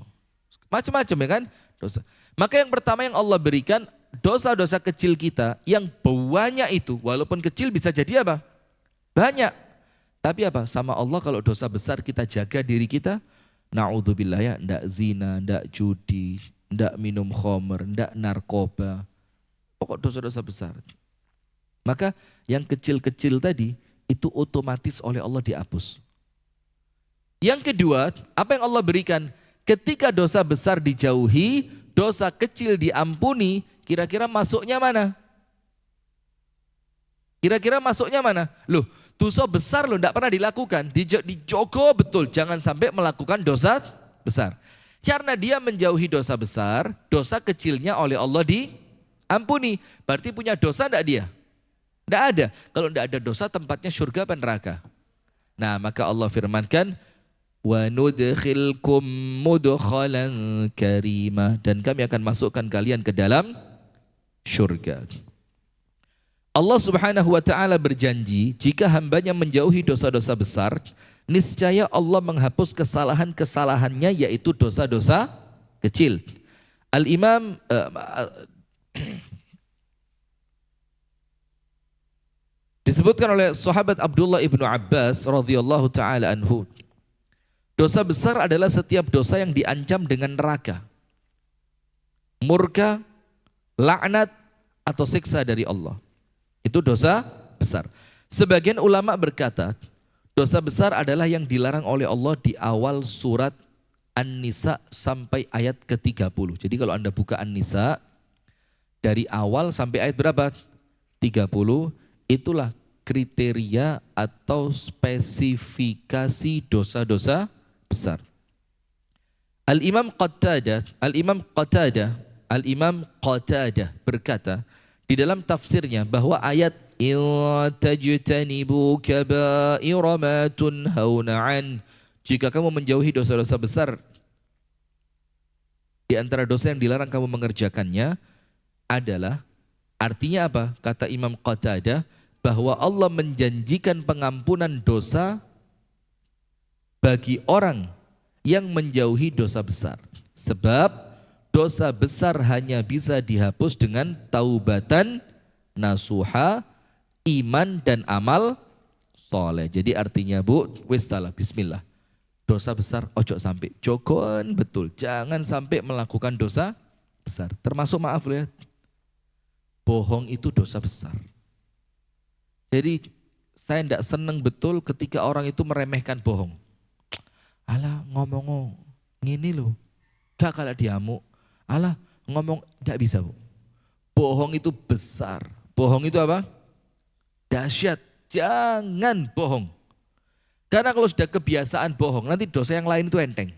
Macam-macam ya kan? Dosa. Maka yang pertama yang Allah berikan, dosa-dosa kecil kita yang banyak itu, walaupun kecil bisa jadi apa? Banyak. Tapi apa? Sama Allah kalau dosa besar kita jaga diri kita, na'udzubillah ya, ndak zina, ndak judi, ndak minum khamr, ndak narkoba. Pokok dosa-dosa besar. Maka yang kecil-kecil tadi, itu otomatis oleh Allah dihapus. Yang kedua, apa yang Allah berikan? Ketika dosa besar dijauhi, dosa kecil diampuni, kira-kira masuknya mana? Kira-kira masuknya mana? Loh, dosa besar loh, tidak pernah dilakukan. Dijogo betul, jangan sampai melakukan dosa besar. Karena dia menjauhi dosa besar, dosa kecilnya oleh Allah diampuni. Berarti punya dosa tidak dia? Tidak ada. Kalau tidak ada dosa, tempatnya surga apa neraka? Nah, maka Allah firmankan, wa nudkhilkum mudkhalan karima, dan kami akan masukkan kalian ke dalam surga. Allah Subhanahu wa taala berjanji, jika hambanya menjauhi dosa-dosa besar, niscaya Allah menghapus kesalahan-kesalahannya, yaitu dosa-dosa kecil. Al-Imam disebutkan oleh sahabat Abdullah ibnu Abbas radhiyallahu taala anhu, dosa besar adalah setiap dosa yang diancam dengan neraka, murka, laknat, atau siksa dari Allah. Itu dosa besar. Sebagian ulama berkata, dosa besar adalah yang dilarang oleh Allah di awal surat An-Nisa sampai ayat ke-30. Jadi kalau Anda buka An-Nisa, dari awal sampai ayat berapa? 30, itulah kriteria atau spesifikasi dosa-dosa besar. Al-Imam Qatadah berkata di dalam tafsirnya bahwa ayat in tajtanibu kaba'ira ma tunhauna an, jika kamu menjauhi dosa-dosa besar di antara dosa yang dilarang kamu mengerjakannya, adalah artinya apa? Kata Imam Qatadah, bahwa Allah menjanjikan pengampunan dosa bagi orang yang menjauhi dosa besar. Sebab dosa besar hanya bisa dihapus dengan taubatan nasuha, iman dan amal soleh. Jadi artinya, Bu, wis talah, bismillah. Dosa besar ojo sampai, jogon betul, jangan sampai melakukan dosa besar. Termasuk, maaf ya, bohong itu dosa besar. Jadi saya tidak senang betul ketika orang itu meremehkan bohong. Alah ngomong ngini loh, gak kalah diamuk. Alah ngomong, gak bisa, Bu. Bohong itu besar. Bohong itu apa? Dahsyat. jangan bohong. Karena kalau sudah kebiasaan bohong, nanti dosa yang lain itu enteng.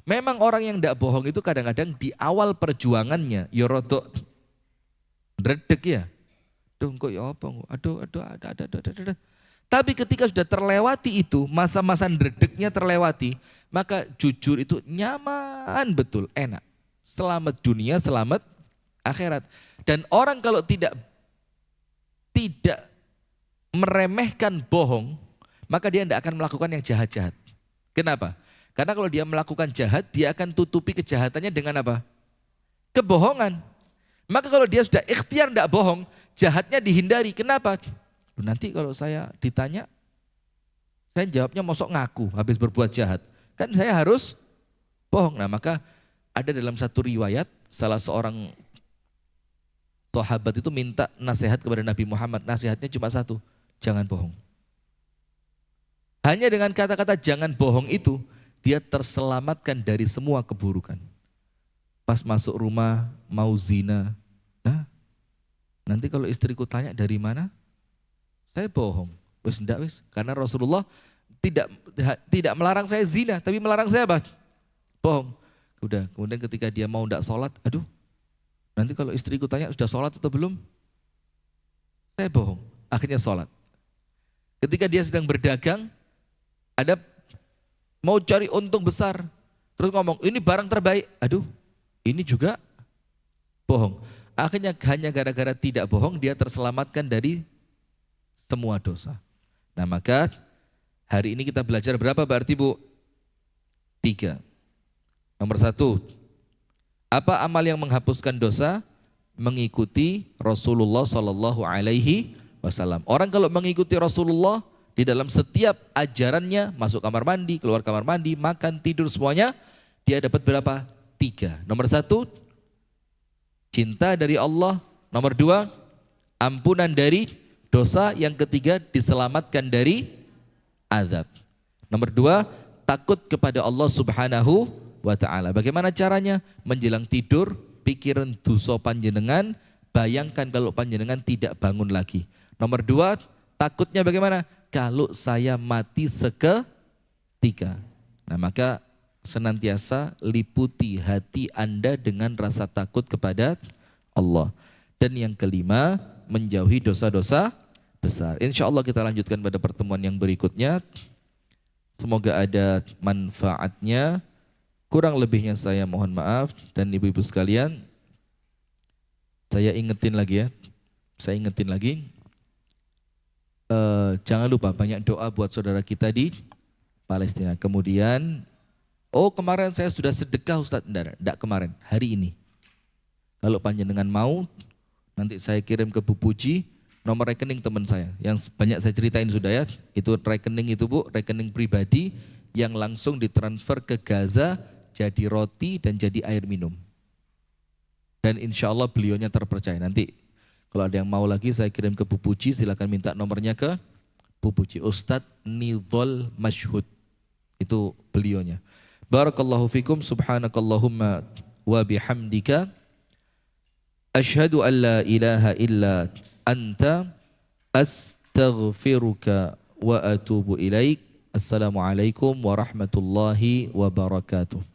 Memang orang yang tidak bohong itu kadang-kadang di awal perjuangannya, ya rodok redek ya. Duh kok ya apa, aduh. Tapi ketika sudah terlewati itu, masa-masa redeknya terlewati, maka jujur itu nyaman betul, enak. Selamat dunia, selamat akhirat. Dan orang kalau tidak meremehkan bohong, maka dia tidak akan melakukan yang jahat-jahat. Kenapa? Karena kalau dia melakukan jahat, dia akan tutupi kejahatannya dengan apa? Kebohongan. Maka kalau dia sudah ikhtiar tidak bohong, jahatnya dihindari. Kenapa? Nanti kalau saya ditanya, saya jawabnya mosok ngaku habis berbuat jahat. Kan saya harus bohong. Nah maka ada dalam satu riwayat, salah seorang sahabat itu minta nasihat kepada Nabi Muhammad. Nasihatnya cuma satu, jangan bohong. Hanya dengan kata-kata jangan bohong itu, dia terselamatkan dari semua keburukan. Pas masuk rumah mau zina, nah nanti kalau istriku tanya dari mana, saya bohong. Wis ndak wis, karena Rasulullah tidak melarang saya zina, tapi melarang saya apa? Bohong. Udah, kemudian ketika dia mau ndak sholat, aduh, nanti kalau istriku tanya sudah sholat atau belum, saya bohong. Akhirnya sholat. Ketika dia sedang berdagang, ada mau cari untung besar, terus ngomong ini barang terbaik, aduh, ini juga bohong. Akhirnya hanya gara-gara tidak bohong dia terselamatkan dari semua dosa. Nah maka hari ini kita belajar berapa berarti Bu? 3. Nomor 1, apa amal yang menghapuskan dosa? Mengikuti Rasulullah Sallallahu Alaihi Wasallam. Orang kalau mengikuti Rasulullah di dalam setiap ajarannya, masuk kamar mandi, keluar kamar mandi, makan, tidur semuanya, dia dapat berapa? 3. Nomor 1, cinta dari Allah. Nomor 2, ampunan dari dosa. Yang ketiga, diselamatkan dari azab. Nomor 2, takut kepada Allah Subhanahu wa ta'ala. Bagaimana caranya? Menjelang tidur, pikiran dosa panjenengan, bayangkan kalau panjenengan tidak bangun lagi. Nomor 2, takutnya bagaimana? Kalau saya mati seketika. Nah maka senantiasa liputi hati Anda dengan rasa takut kepada Allah. Dan yang kelima, menjauhi dosa-dosa besar. Insya Allah kita lanjutkan pada pertemuan yang berikutnya. Semoga ada manfaatnya. Kurang lebihnya saya mohon maaf. Dan ibu-ibu sekalian, saya ingetin lagi ya. Jangan lupa banyak doa buat saudara kita di Palestina. Kemudian, kemarin saya sudah sedekah Ustadz. Enggak kemarin, hari ini. Kalau panjenengan mau, nanti saya kirim ke Bu Puji nomor rekening teman saya yang banyak saya ceritain sudah ya. Itu rekening itu Bu, rekening pribadi yang langsung ditransfer ke Gaza jadi roti dan jadi air minum. Dan insya Allah beliaunya terpercaya. Nanti kalau ada yang mau lagi saya kirim ke Bu Puji, silakan minta nomornya ke Bu Puji. Ustadz Nidhol Masyhud, itu beliaunya. Barakallahu fikum, subhanakallahumma wa bihamdika, asyhadu an la ilaha illa anta, astaghfiruka wa atubu ilaik. Assalamualaikum warahmatullahi wabarakatuh.